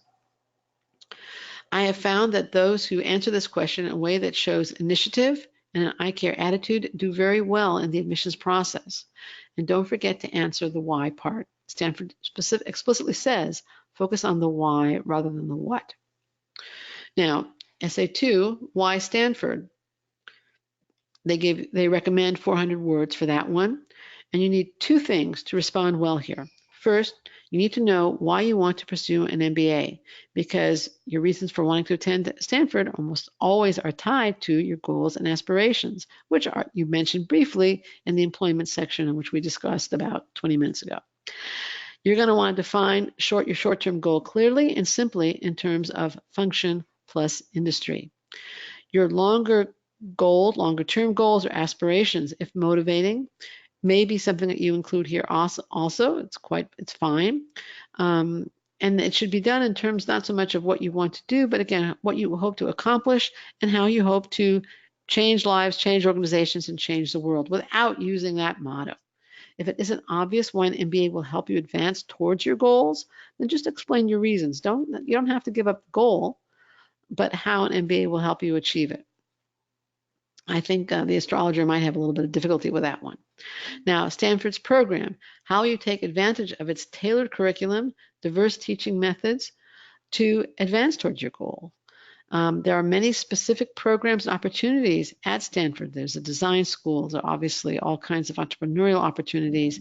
I have found that those who answer this question in a way that shows initiative and an I care attitude do very well in the admissions process. And don't forget to answer the why part. Stanford explicitly says, focus on the why rather than the what. Now, essay 2, why Stanford? They recommend 400 words for that one. And you need 2 things to respond well here. First, you need to know why you want to pursue an MBA, because your reasons for wanting to attend Stanford almost always are tied to your goals and aspirations, which are you mentioned briefly in the employment section, in which we discussed about 20 minutes ago. You're going to want to define your short-term goal clearly and simply in terms of function plus industry. Your longer-term goals or aspirations, if motivating, may be something that you include here also. It's fine. And it should be done in terms not so much of what you want to do, but again, what you hope to accomplish and how you hope to change lives, change organizations, and change the world without using that motto. If it isn't obvious why an MBA will help you advance towards your goals, then just explain your reasons. You don't have to give up the goal, but how an MBA will help you achieve it. I think the astrologer might have a little bit of difficulty with that one. Now, Stanford's program, how you take advantage of its tailored curriculum, diverse teaching methods to advance towards your goal. There are many specific programs and opportunities at Stanford. There's a design school. There are obviously all kinds of entrepreneurial opportunities.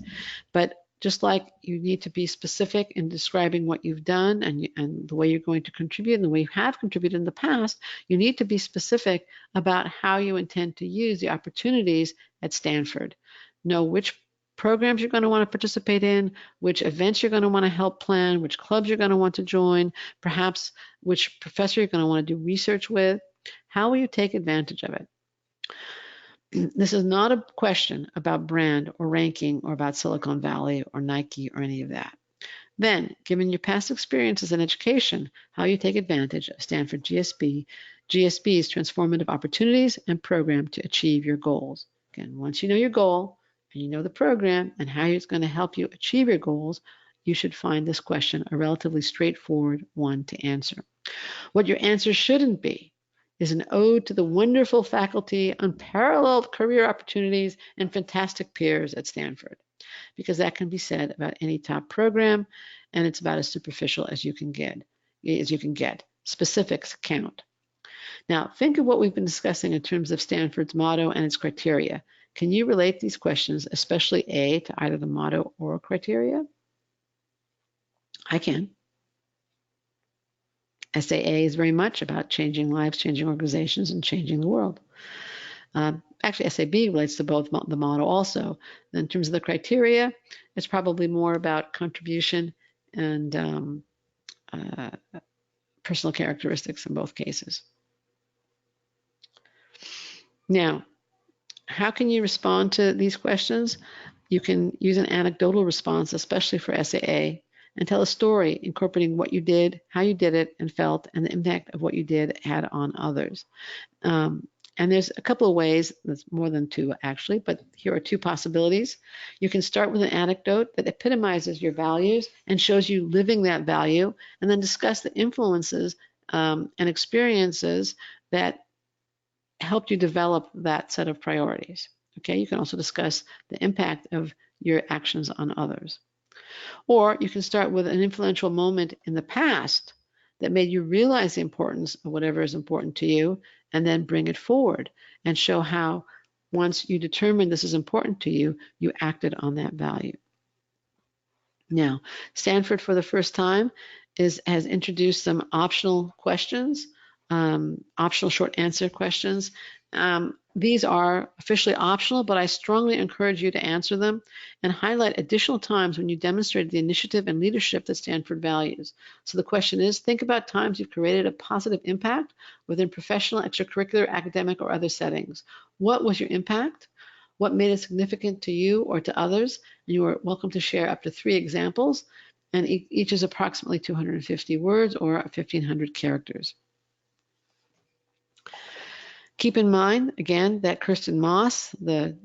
But just like you need to be specific in describing what you've done and the way you're going to contribute and the way you have contributed in the past, you need to be specific about how you intend to use the opportunities at Stanford. Know which programs you're going to want to participate in, which events you're going to want to help plan, which clubs you're going to want to join, perhaps which professor you're going to want to do research with. How will you take advantage of it? This is not a question about brand or ranking or about Silicon Valley or Nike or any of that. Then, given your past experiences in education, how you take advantage of Stanford GSB's transformative opportunities and program to achieve your goals. Again, once you know your goal and you know the program and how it's going to help you achieve your goals, you should find this question a relatively straightforward one to answer. What your answer shouldn't be is an ode to the wonderful faculty, unparalleled career opportunities, and fantastic peers at Stanford, because that can be said about any top program, and it's about as superficial as you can get. Specifics count. Now, think of what we've been discussing in terms of Stanford's motto and its criteria. Can you relate these questions, especially A, to either the motto or criteria? I can. SAA is very much about changing lives, changing organizations, and changing the world. Actually, SAB relates to both the motto also. In terms of the criteria, it's probably more about contribution and personal characteristics in both cases. Now, how can you respond to these questions? You can use an anecdotal response, especially for SAA, and tell a story incorporating what you did, how you did it and felt, and the impact of what you did had on others. And there's a couple of ways, there's more than two actually, but here are two possibilities. You can start with an anecdote that epitomizes your values and shows you living that value, and then discuss the influences and experiences that helped you develop that set of priorities. Okay, you can also discuss the impact of your actions on others. Or you can start with an influential moment in the past that made you realize the importance of whatever is important to you, and then bring it forward and show how once you determined this is important to you, you acted on that value. Now, Stanford for the first time has introduced some optional questions, optional short answer questions. These are officially optional, but I strongly encourage you to answer them and highlight additional times when you demonstrated the initiative and leadership that Stanford values. So the question is, think about times you've created a positive impact within professional, extracurricular, academic, or other settings. What was your impact? What made it significant to you or to others? And you are welcome to share up to 3 examples, and each is approximately 250 words or 1,500 characters. Keep in mind, again, that Kirsten Moss, the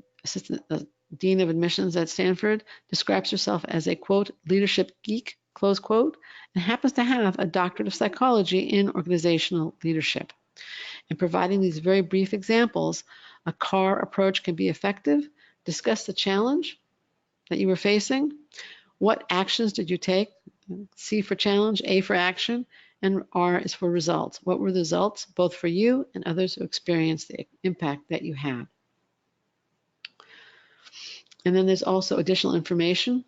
Dean of Admissions at Stanford, describes herself as a, quote, leadership geek, close quote, and happens to have a doctorate of psychology in organizational leadership. In providing these very brief examples, a CAR approach can be effective. Discuss the challenge that you were facing. What actions did you take? C for challenge, A for action, and R is for results. What were the results, both for you and others who experienced the impact that you had? And then there's also additional information.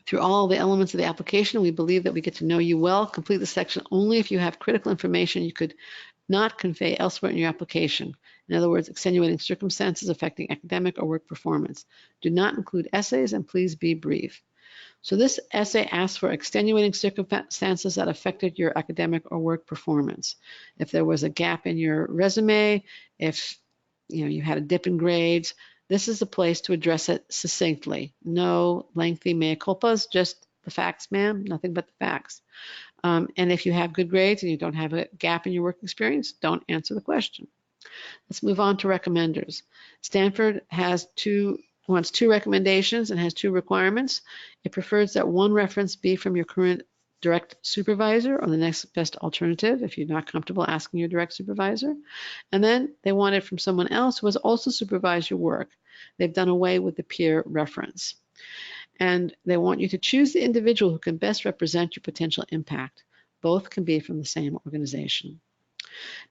Through all the elements of the application, we believe that we get to know you well. Complete the section only if you have critical information you could not convey elsewhere in your application. In other words, extenuating circumstances affecting academic or work performance. Do not include essays, and please be brief. So this essay asks for extenuating circumstances that affected your academic or work performance. If there was a gap in your resume, if you had a dip in grades, this is the place to address it succinctly. No lengthy mea culpas, just the facts, ma'am, nothing but the facts. And if you have good grades and you don't have a gap in your work experience, don't answer the question. Let's move on to recommenders. Stanford wants two recommendations and has two requirements. It prefers that one reference be from your current direct supervisor or the next best alternative if you're not comfortable asking your direct supervisor. And then they want it from someone else who has also supervised your work. They've done away with the peer reference. And they want you to choose the individual who can best represent your potential impact. Both can be from the same organization.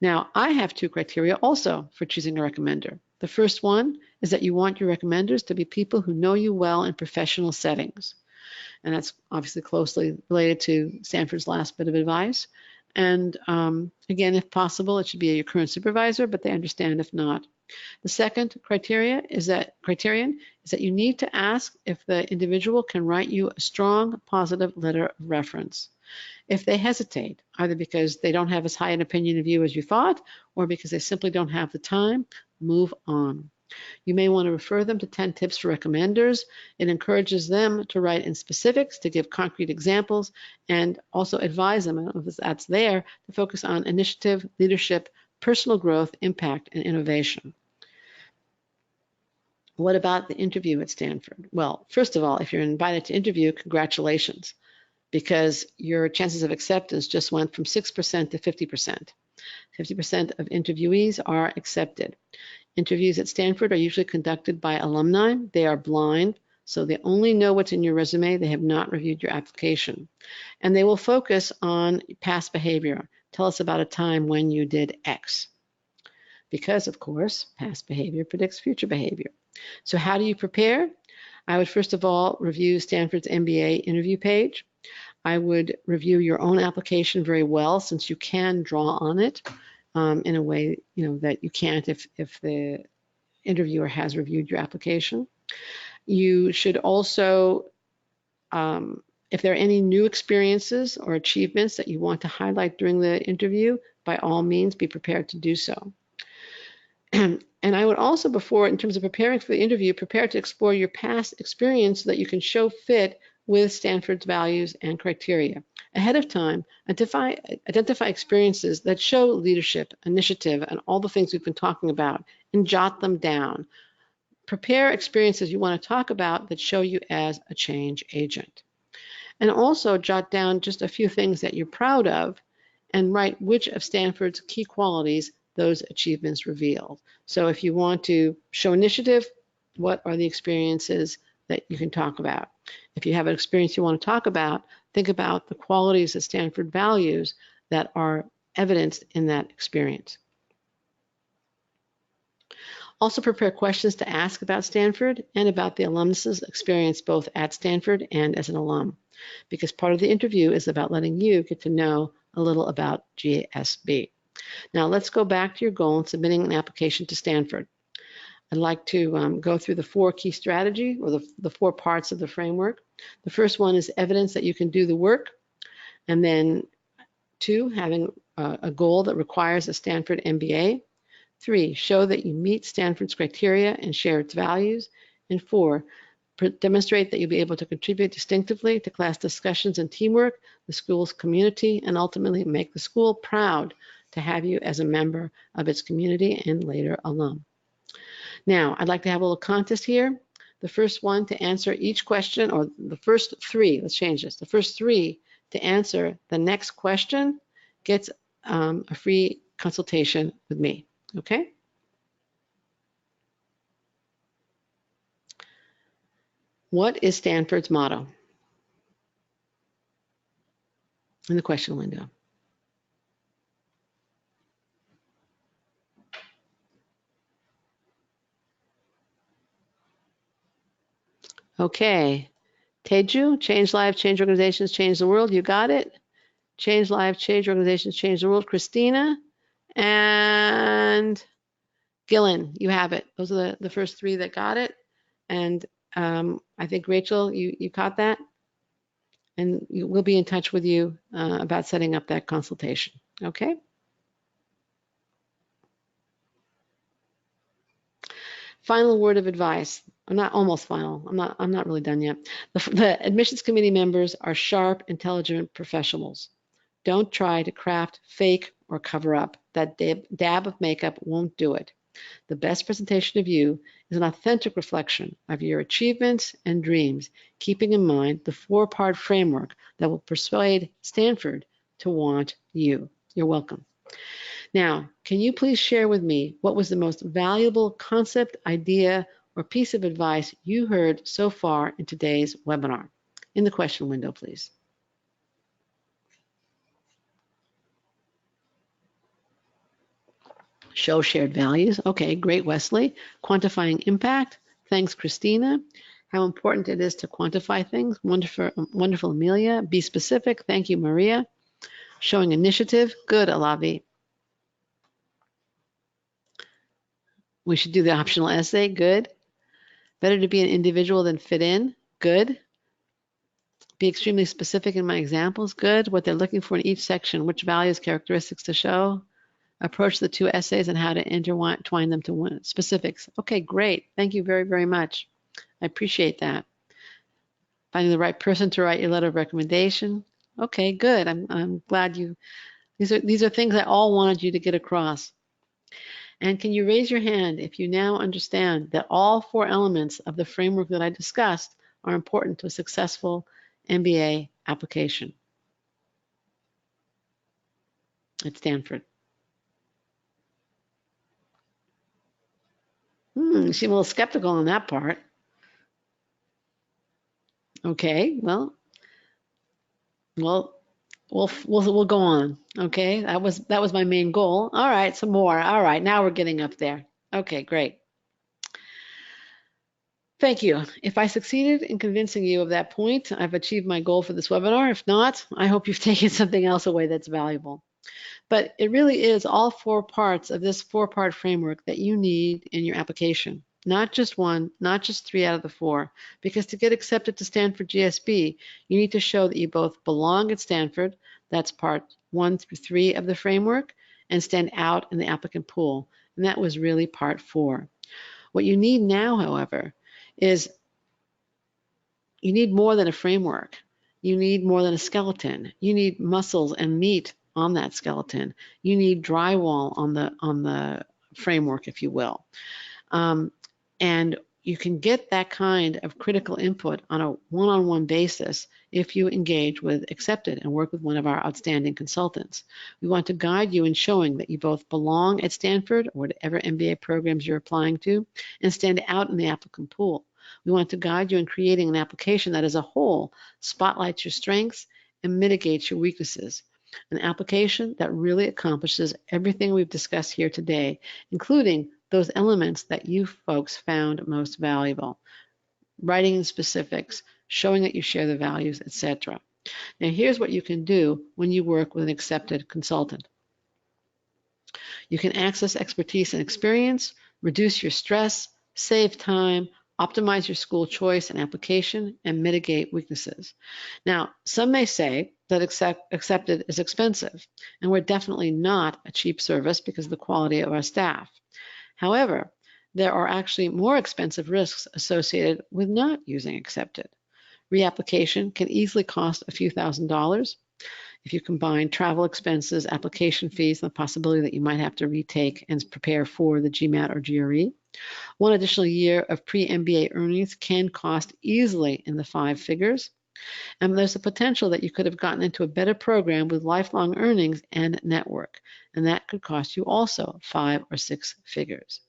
Now, I have two criteria also for choosing a recommender. The first one is that you want your recommenders to be people who know you well in professional settings. And that's obviously closely related to Stanford's last bit of advice. And again, if possible, it should be your current supervisor, but they understand if not. The second criterion is that you need to ask if the individual can write you a strong, positive letter of reference. If they hesitate, either because they don't have as high an opinion of you as you thought, or because they simply don't have the time, move on. You may want to refer them to 10 tips for recommenders. It encourages them to write in specifics, to give concrete examples, and also advise them, if that's there, to focus on initiative, leadership, personal growth, impact, and innovation. What about the interview at Stanford? Well, first of all, if you're invited to interview, congratulations, because your chances of acceptance just went from 6% to 50%. 50% of interviewees are accepted. Interviews at Stanford are usually conducted by alumni. They are blind, so they only know what's in your resume. They have not reviewed your application. And they will focus on past behavior. Tell us about a time when you did X. Because, of course, past behavior predicts future behavior. So how do you prepare? I would first of all review Stanford's MBA interview page. I would review your own application very well, since you can draw on it in a way that you can't if the interviewer has reviewed your application. You should also, if there are any new experiences or achievements that you want to highlight during the interview, by all means, be prepared to do so. And I would also, in terms of preparing for the interview, prepare to explore your past experience so that you can show fit with Stanford's values and criteria. Ahead of time, identify experiences that show leadership, initiative, and all the things we've been talking about, and jot them down. Prepare experiences you want to talk about that show you as a change agent. And also jot down just a few things that you're proud of and write which of Stanford's key qualities those achievements reveal. So if you want to show initiative, what are the experiences that you can talk about? If you have an experience you want to talk about, think about the qualities that Stanford values that are evidenced in that experience. Also prepare questions to ask about Stanford and about the alumnus' experience both at Stanford and as an alum, because part of the interview is about letting you get to know a little about GSB. Now let's go back to your goal in submitting an application to Stanford. I'd like to go through the 4 key strategy, or the 4 parts of the framework. The first one is evidence that you can do the work. And then 2, having a goal that requires a Stanford MBA. 3, show that you meet Stanford's criteria and share its values. And 4, demonstrate that you'll be able to contribute distinctively to class discussions and teamwork, the school's community, and ultimately make the school proud to have you as a member of its community and later alum. Now, I'd like to have a little contest here. The first one to answer each question, or the first 3, let's change this. The first 3 to answer the next question gets a free consultation with me, okay? What is Stanford's motto? In the question window. Okay, Teju, change lives, change organizations, change the world. You got it. Change lives, change organizations, change the world. Christina and Gillen, you have it. Those are the first 3 that got it. And I think Rachel, you caught that. And we'll be in touch with you about setting up that consultation. Okay. Final word of advice. Almost final. I'm not really done yet. The admissions committee members are sharp, intelligent professionals. Don't try to craft, fake, or cover up. that dab of makeup won't do it. The best presentation of you is an authentic reflection of your achievements and dreams, keeping in mind the four-part framework that will persuade Stanford to want you. You're welcome. Now, can you please share with me what was the most valuable concept, idea, or piece of advice you heard so far in today's webinar? In the question window, please. Show shared values. Okay, great, Wesley. Quantifying impact. Thanks, Christina. How important it is to quantify things. Wonderful, Amelia. Be specific. Thank you, Maria. Showing initiative. Good, Alavi. We should do the optional essay. Good. Better to be an individual than fit in. Good. Be extremely specific in my examples. Good. What they're looking for in each section. Which values, characteristics to show. Approach the two essays and how to intertwine them to specifics. Okay, great. Thank you very, very much. I appreciate that. Finding the right person to write your letter of recommendation. Okay, good. I'm glad you. These are things I all wanted you to get across. And can you raise your hand if you now understand that all four elements of the framework that I discussed are important to a successful MBA application at Stanford? You seem a little skeptical on that part. Okay, well, we'll go on. Okay, that was my main goal. All right, some more. All right, now we're getting up there. Okay, great. Thank you. If I succeeded in convincing you of that point, I've achieved my goal for this webinar. If not, I hope you've taken something else away that's valuable. But it really is all four parts of this four-part framework that you need in your application. Not just one, not just 3 out of the 4, because to get accepted to Stanford GSB, you need to show that you both belong at Stanford, that's part 1 through 3 of the framework, and stand out in the applicant pool, and that was really part 4. What you need now, however, is you need more than a framework. You need more than a skeleton. You need muscles and meat on that skeleton. You need drywall on the framework, if you will. And you can get that kind of critical input on a one-on-one basis if you engage with Accepted and work with one of our outstanding consultants. We want to guide you in showing that you both belong at Stanford or whatever MBA programs you're applying to and stand out in the applicant pool. We want to guide you in creating an application that as a whole spotlights your strengths and mitigates your weaknesses. An application that really accomplishes everything we've discussed here today, including those elements that you folks found most valuable. Writing in specifics, showing that you share the values, etc. Now here's what you can do when you work with an Accepted consultant. You can access expertise and experience, reduce your stress, save time, optimize your school choice and application, and mitigate weaknesses. Now, some may say that Accepted is expensive, and we're definitely not a cheap service because of the quality of our staff. However, there are actually more expensive risks associated with not using Accepted. Reapplication can easily cost a few $1,000s. If you combine travel expenses, application fees, and the possibility that you might have to retake and prepare for the GMAT or GRE, one additional year of pre-MBA earnings can cost easily in the 5 figures. And there's a potential that you could have gotten into a better program with lifelong earnings and network, and that could cost you also 5 or 6 figures.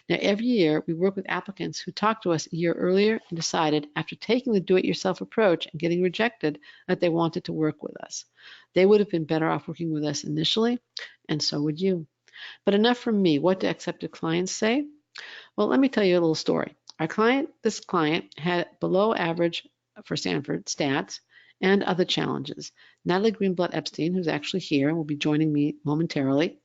Now, every year we work with applicants who talked to us a year earlier and decided after taking the do-it-yourself approach and getting rejected that they wanted to work with us. They would have been better off working with us initially, and so would you. But enough from me. What do Accepted clients say? Well, let me tell you a little story. This client had below average for Stanford stats and other challenges. Natalie Greenblatt Epstein, who's actually here and will be joining me momentarily,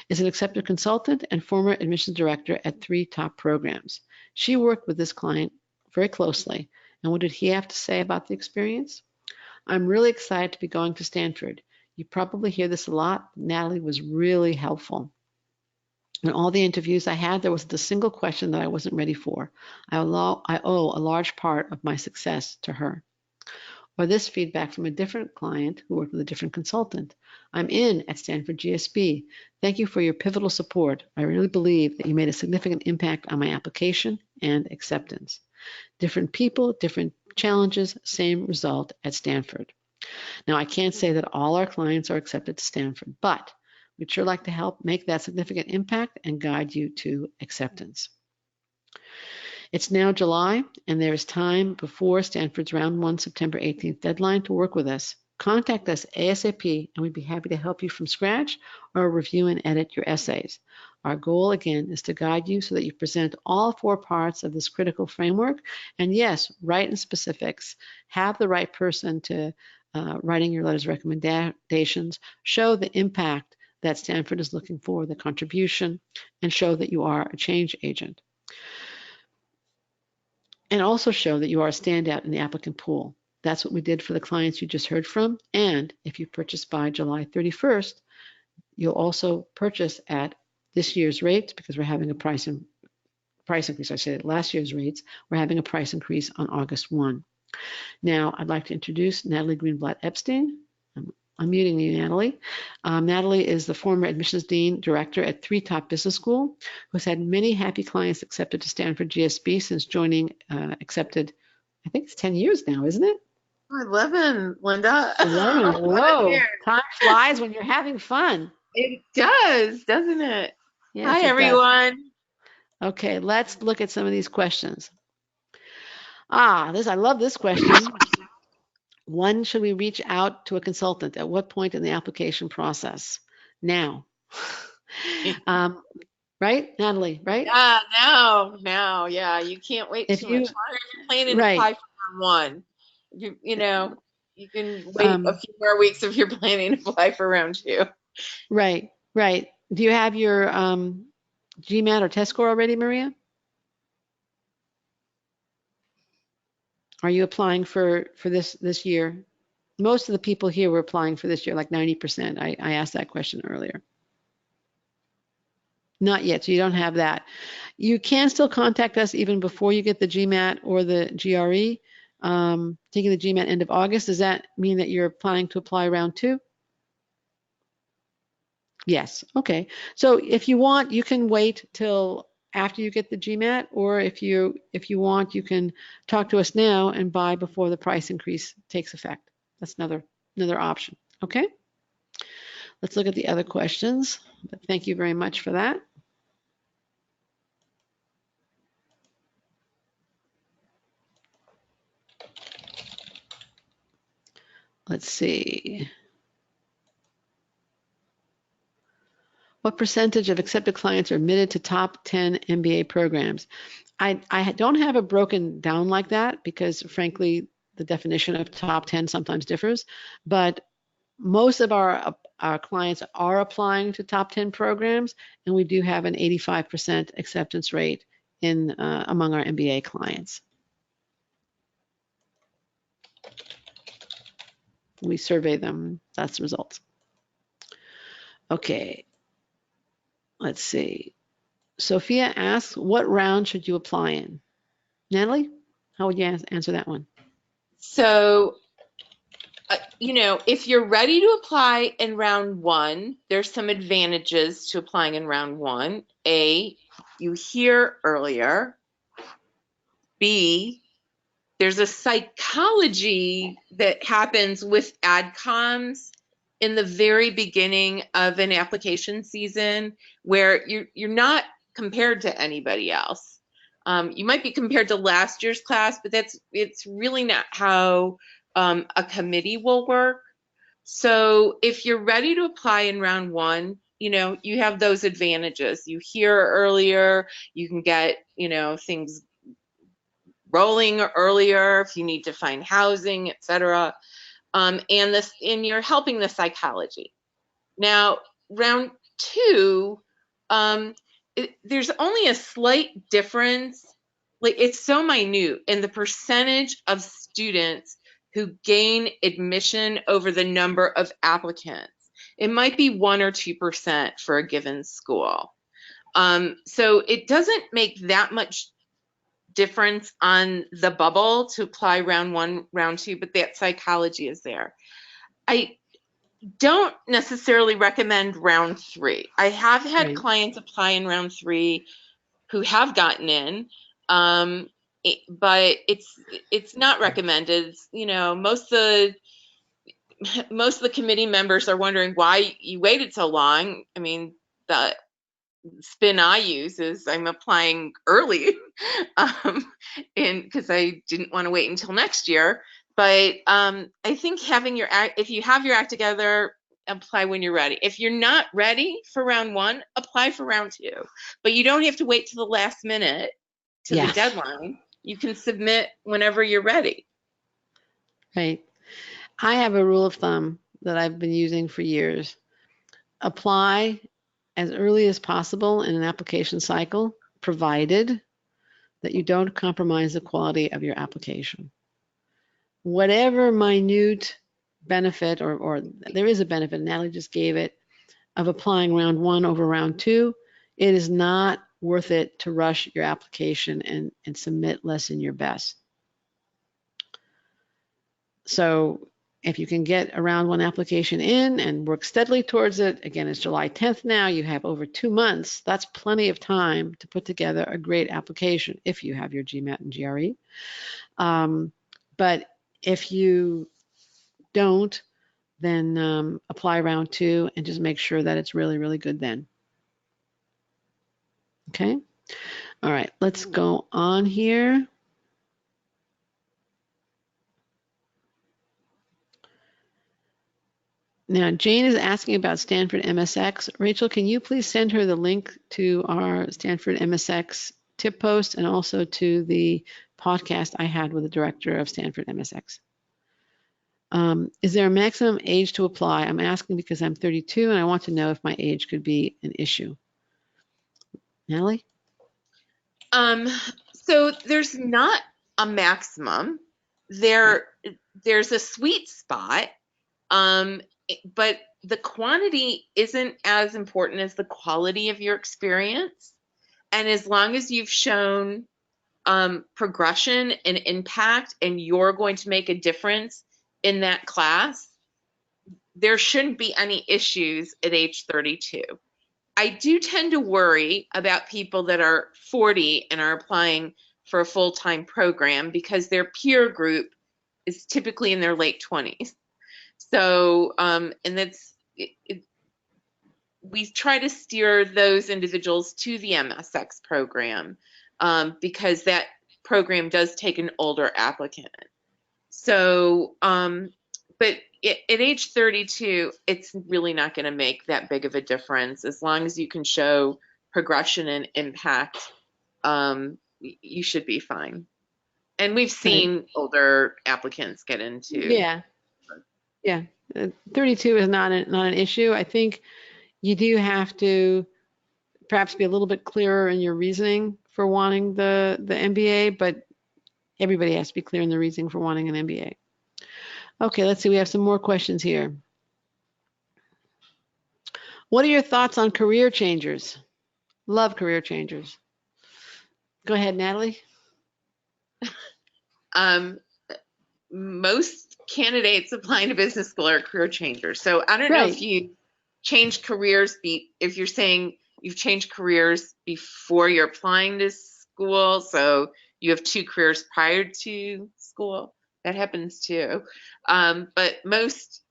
is an Accepted consultant and former admissions director at 3 top programs. She worked with this client very closely. And what did he have to say about the experience? I'm really excited to be going to Stanford. You probably hear this a lot. Natalie was really helpful. In all the interviews I had, there wasn't a single question that I wasn't ready for. I owe a large part of my success to her. or this feedback from a different client who worked with a different consultant. I'm in at Stanford GSB. Thank you for your pivotal support. I really believe that you made a significant impact on my application and acceptance. Different people, different challenges, same result at Stanford. Now, I can't say that all our clients are accepted to Stanford, but we'd sure like to help make that significant impact and guide you to acceptance. It's now July, and there is time before Stanford's Round 1 September 18th deadline to work with us. Contact us ASAP, and we'd be happy to help you from scratch or review and edit your essays. Our goal, again, is to guide you so that you present all 4 parts of this critical framework. And yes, write in specifics. Have the right person to writing your letters of recommendations. Show the impact that Stanford is looking for, the contribution, and show that you are a change agent. And also show that you are a standout in the applicant pool. That's what we did for the clients you just heard from. And if you purchase by July 31st, you'll also purchase at this year's rates because we're having a price increase. I said last year's rates. We're having a price increase on August 1. Now, I'd like to introduce Natalie Greenblatt Epstein. I'm muting you, Natalie. Natalie is the former admissions dean director at 3 Top Business School, who's had many happy clients accepted to Stanford GSB since joining accepted, I think it's 10 years now, isn't it? 11, Linda. 11. Whoa. Time flies when you're having fun. It does, doesn't it? Yes, Hi, it everyone. Does. Okay, let's look at some of these questions. I love this question. When should we reach out to a consultant? At what point in the application process? Now. Right, Natalie, right? Yeah, now, yeah. You can't wait too much longer. If you're planning to apply for round 1, you know, you can wait a few more weeks if you're planning to apply for round 2. Right. Do you have your GMAT or test score already, Maria? Are you applying for this year? Most of the people here were applying for this year, like 90%. I asked that question earlier. Not yet, so you don't have that. You can still contact us even before you get the GMAT or the GRE. Taking the GMAT end of August, does that mean that you're planning to apply round 2? Yes, okay. So if you want, you can wait till after you get the GMAT, or if you want, you can talk to us now and buy before the price increase takes effect. That's another option. Okay. Let's look at the other questions. But thank you very much for that. Let's see. What percentage of accepted clients are admitted to top 10 MBA programs? I don't have it broken down like that because, frankly, the definition of top 10 sometimes differs. But most of our clients are applying to top 10 programs, and we do have an 85% acceptance rate in among our MBA clients. We survey them. That's the results. Okay. Let's see. Sophia asks, what round should you apply in? Natalie, how would you answer that one? So, if you're ready to apply in round 1, there's some advantages to applying in round 1. A, you hear earlier. B, there's a psychology that happens with adcoms in the very beginning of an application season where you're not compared to anybody else. You might be compared to last year's class, but it's really not how a committee will work. So if you're ready to apply in round 1, you have those advantages. You hear earlier, you can get, things rolling earlier if you need to find housing, etc. And you're helping the psychology. Now, round 2, there's only a slight difference. Like, it's so minute in the percentage of students who gain admission over the number of applicants. It might be 1 or 2% for a given school. So it doesn't make that much difference on the bubble to apply round one, round two, but that psychology is there. I don't necessarily recommend round three. I have had Right. clients apply in round three who have gotten in, but it's not recommended. You know, most of the committee members are wondering why you waited so long. I mean, the spin I use is I'm applying early, and because I didn't want to wait until next year. But I think having your act, if you have your act together, apply when you're ready. If you're not ready for round one, apply for round two. But you don't have to wait to the last minute to the Yes. deadline. You can submit whenever you're ready. Right. I have a rule of thumb that I've been using for years. Apply as early as possible in an application cycle, provided that you don't compromise the quality of your application. Whatever minute benefit, or there is a benefit, Natalie just gave it, of applying round one over round two, it is not worth it to rush your application and submit less than your best. So if you can get a round one application in and work steadily towards it, again, it's July 10th now, you have over 2 months. That's plenty of time to put together a great application if you have your GMAT and GRE. But if you don't, then apply round two and just make sure that it's really, really good then. Okay. All right, let's go on here. Now, Jane is asking about Stanford MSX. Rachel, can you please send her the link to our Stanford MSX tip post and also to the podcast I had with the director of Stanford MSX? Is there a maximum age to apply? I'm asking because I'm 32 and I want to know if my age could be an issue. Natalie? So there's not a maximum. There's a sweet spot, but the quantity isn't as important as the quality of your experience. And as long as you've shown progression and impact, and you're going to make a difference in that class, there shouldn't be any issues at age 32. I do tend to worry about people that are 40 and are applying for a full-time program because their peer group is typically in their late 20s. So, and we try to steer those individuals to the MSX program because that program does take an older applicant. So, but at age 32, it's really not going to make that big of a difference. As long as you can show progression and impact, you should be fine. And we've seen older applicants get into. Yeah. Yeah. 32 is not an issue. I think you do have to perhaps be a little bit clearer in your reasoning for wanting the MBA, but everybody has to be clear in the reasoning for wanting an MBA. Okay, let's see. We have some more questions here. What are your thoughts on career changers? Love career changers. Go ahead, Natalie. Most candidates applying to business school are career changers. So I don't know if you change careers, if you're saying you've changed careers before you're applying to school, so you have 2 careers prior to school. That happens too. But most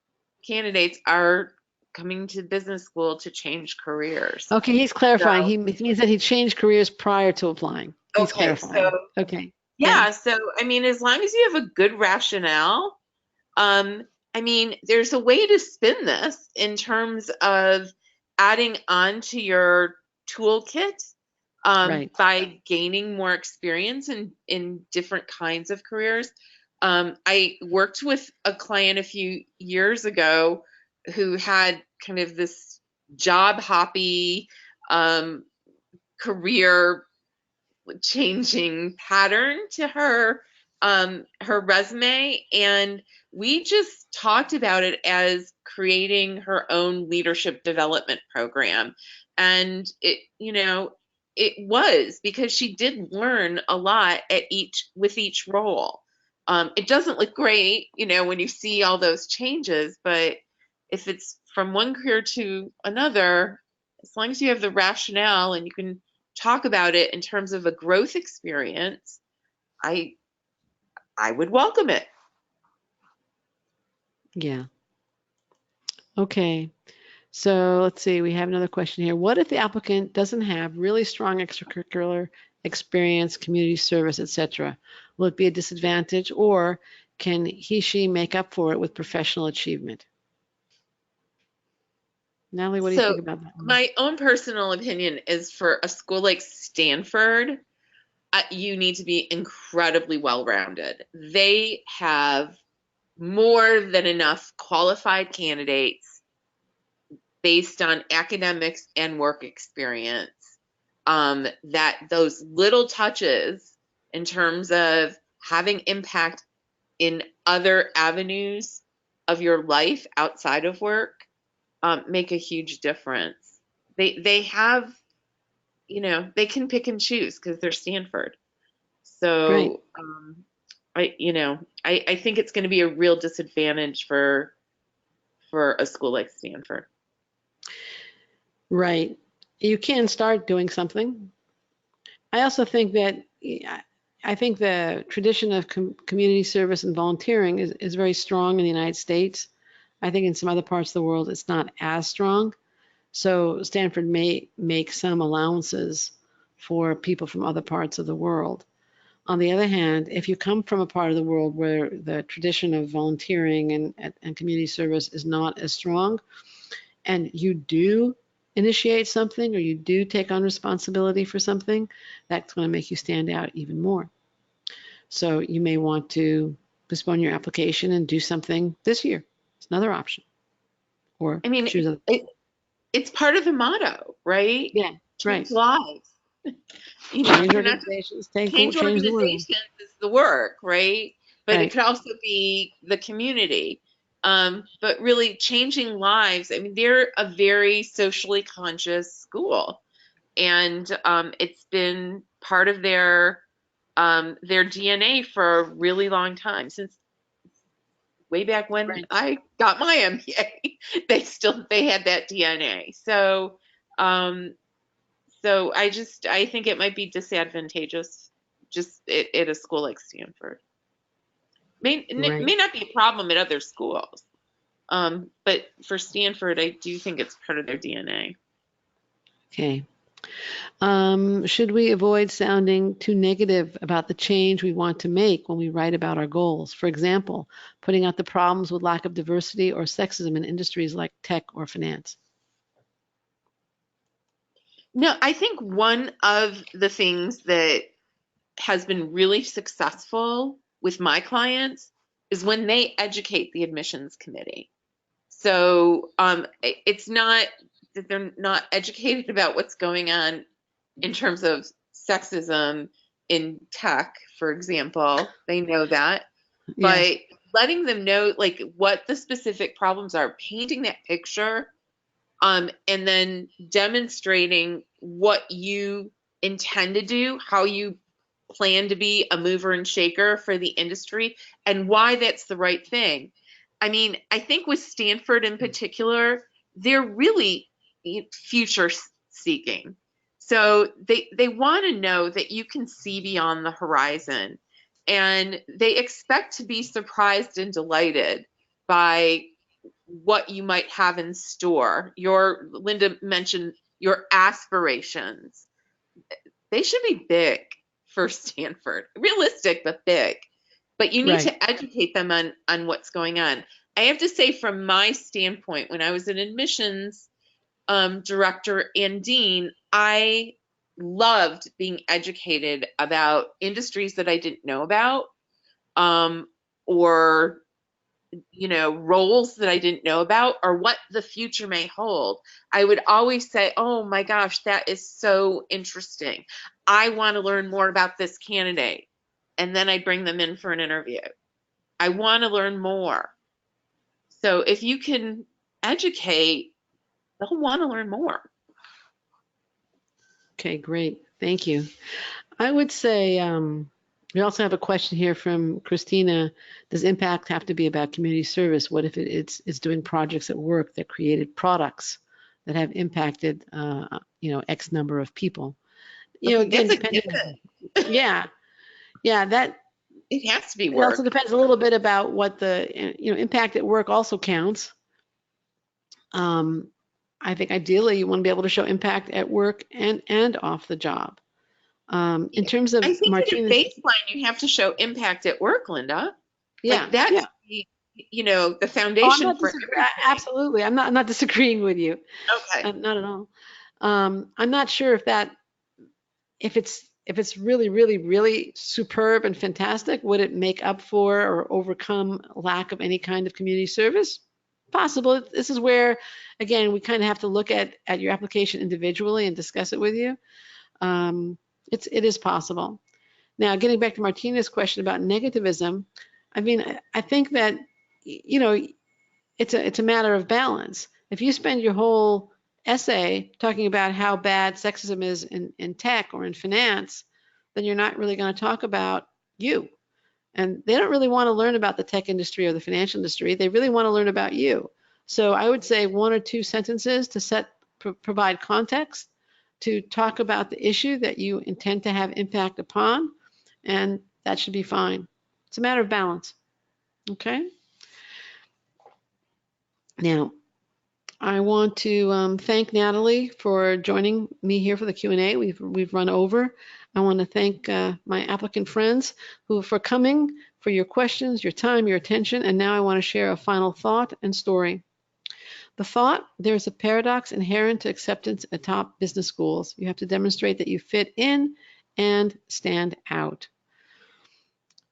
candidates are coming to business school to change careers. Okay, he's clarifying. He means that he changed careers prior to applying. He's clarifying. So, okay. Yeah, so I mean, as long as you have a good rationale, I mean, there's a way to spin this in terms of adding on to your toolkit by gaining more experience in different kinds of careers. I worked with a client a few years ago who had kind of this job hoppy career changing pattern to her resume, and we just talked about it as creating her own leadership development program. And it, it was because she did learn a lot at with each role. It doesn't look great, when you see all those changes, but if it's from one career to another, as long as you have the rationale and you can talk about it in terms of a growth experience, I I would welcome it. Yeah. Okay. So let's see, we have another question here. What if the applicant doesn't have really strong extracurricular experience, community service, etc.? Will it be a disadvantage, or can he, she make up for it with professional achievement? Natalie, what do you So think about that one? my own personal opinion is for a school like Stanford, you need to be incredibly well-rounded. They have more than enough qualified candidates based on academics and work experience, that those little touches in terms of having impact in other avenues of your life outside of work, make a huge difference. They have, they can pick and choose because they're Stanford. Right, So I think it's going to be a real disadvantage for a school like Stanford. right. You can start doing something. I also think that I think the tradition of community service and volunteering is very strong in the United States. I think in some other parts of the world it's not as strong. So Stanford may make some allowances for people from other parts of the world. On the other hand, if you come from a part of the world where the tradition of volunteering and community service is not as strong, and you do initiate something or you do take on responsibility for something, that's going to make you stand out even more. So you may want to postpone your application and do something this year. It's another option. Or I mean, choose a, it's part of the motto, right? yeah, Change right. lives. Change You're not organizations, change change the world. organizations is the work, right? But it Right, could also be the community. But really changing lives. I mean, they're a very socially conscious school, and it's been part of their DNA for a really long time, since way back when right, I got my MBA. They had that DNA. Um, so I think it might be disadvantageous just at a school like Stanford. right. May not be a problem at other schools, but for Stanford, I do think it's part of their DNA. Okay. Should we avoid sounding too negative about the change we want to make when we write about our goals? For example, putting out the problems with lack of diversity or sexism in industries like tech or finance. No, I think one of the things that has been really successful with my clients is when they educate the admissions committee. So it's not that they're not educated about what's going on in terms of sexism in tech, for example. They know that, Yes, but letting them know like what the specific problems are, painting that picture, and then demonstrating what you intend to do, how you plan to be a mover and shaker for the industry, and why that's the right thing. I mean, I think with Stanford in particular, they're really future seeking. So they want to know that you can see beyond the horizon, and they expect to be surprised and delighted by what you might have in store. Your Linda mentioned your aspirations. They should be big for Stanford. Realistic but big. But you need right. to educate them on what's going on. I have to say, from my standpoint, when I was an admissions director and dean, I loved being educated about industries that I didn't know about, or roles that I didn't know about, or what the future may hold. I would always say, "Oh my gosh, that is so interesting. I want to learn more about this candidate." And then I'd bring them in for an interview. I want to learn more. So if you can educate, they'll want to learn more. Okay, great. Thank you. I would say we also have a question here from Christina. Does impact have to be about community service? What if it's doing projects at work that created products that have impacted, X number of people? I think Again, that's a depending. given. Yeah, yeah. That It has to be it also work. depends a little bit about what the impact at work also counts. Um, I think ideally you want to be able to show impact at work and off the job. In terms I of think at a Martinez, baseline, you have to show impact at work, Linda. yeah, Like that's yeah. the Oh, I'm foundation not for disagreeing. everything. Absolutely, I'm not disagreeing with you. Okay. Not at all. I'm not sure if it's really, really, really superb and fantastic, would it make up for or overcome lack of any kind of community service? Possible. This is where, again, we kind of have to look at your application individually and discuss it with you. Um, it is possible. Now, getting back to Martina's question about negativism, I mean, I think that it's a matter of balance. If you spend your whole essay talking about how bad sexism is in tech or in finance, then you're not really going to talk about you. And they don't really want to learn about the tech industry or the financial industry. They really want to learn about you. So I would say one or two sentences to provide context, to talk about the issue that you intend to have impact upon, and that should be fine. It's a matter of balance. Okay. Now, I want to thank Natalie for joining me here for the Q&A. We've run over. I want to thank my applicant friends who for coming, for your questions, your time, your attention, and now I want to share a final thought and story. The thought: there's a paradox inherent to acceptance at top business schools. You have to demonstrate that you fit in and stand out.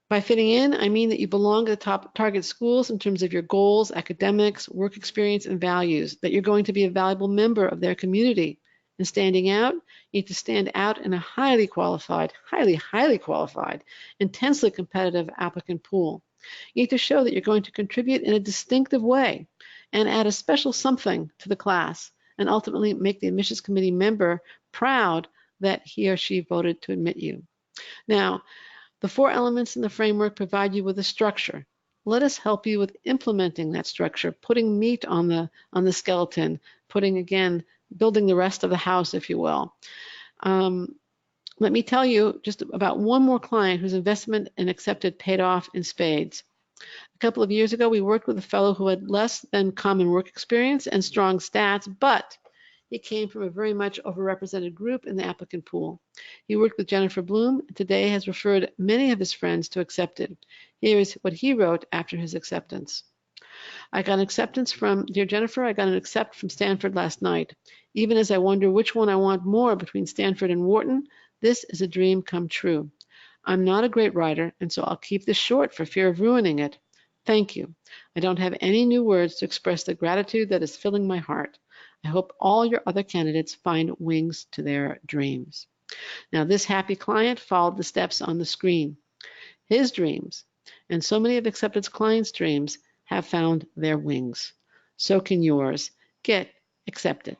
By fitting in, I mean that you belong to the top target schools in terms of your goals, academics, work experience, and values, that you're going to be a valuable member of their community. And standing out, you need to stand out in a highly qualified, highly qualified, intensely competitive applicant pool. You need to show that you're going to contribute in a distinctive way and add a special something to the class, and ultimately make the admissions committee member proud that he or she voted to admit you. Now, the 4 elements in the framework provide you with a structure. Let us help you with implementing that structure, putting meat on the skeleton, building the rest of the house, if you will. Let me tell you just about one more client whose investment and accepted paid off in spades. A couple of years ago, we worked with a fellow who had less than common work experience and strong stats, but he came from a very much overrepresented group in the applicant pool. He worked with Jennifer Bloom and today has referred many of his friends to Accepted. Here is what he wrote after his acceptance. Dear Jennifer, I got an accept from Stanford last night. Even as I wonder which one I want more between Stanford and Wharton, this is a dream come true. I'm not a great writer, and so I'll keep this short for fear of ruining it. Thank you. I don't have any new words to express the gratitude that is filling my heart. I hope all your other candidates find wings to their dreams. Now, this happy client followed the steps on the screen. His dreams, and so many of Accepted's clients' dreams, have found their wings. So can yours. Get accepted.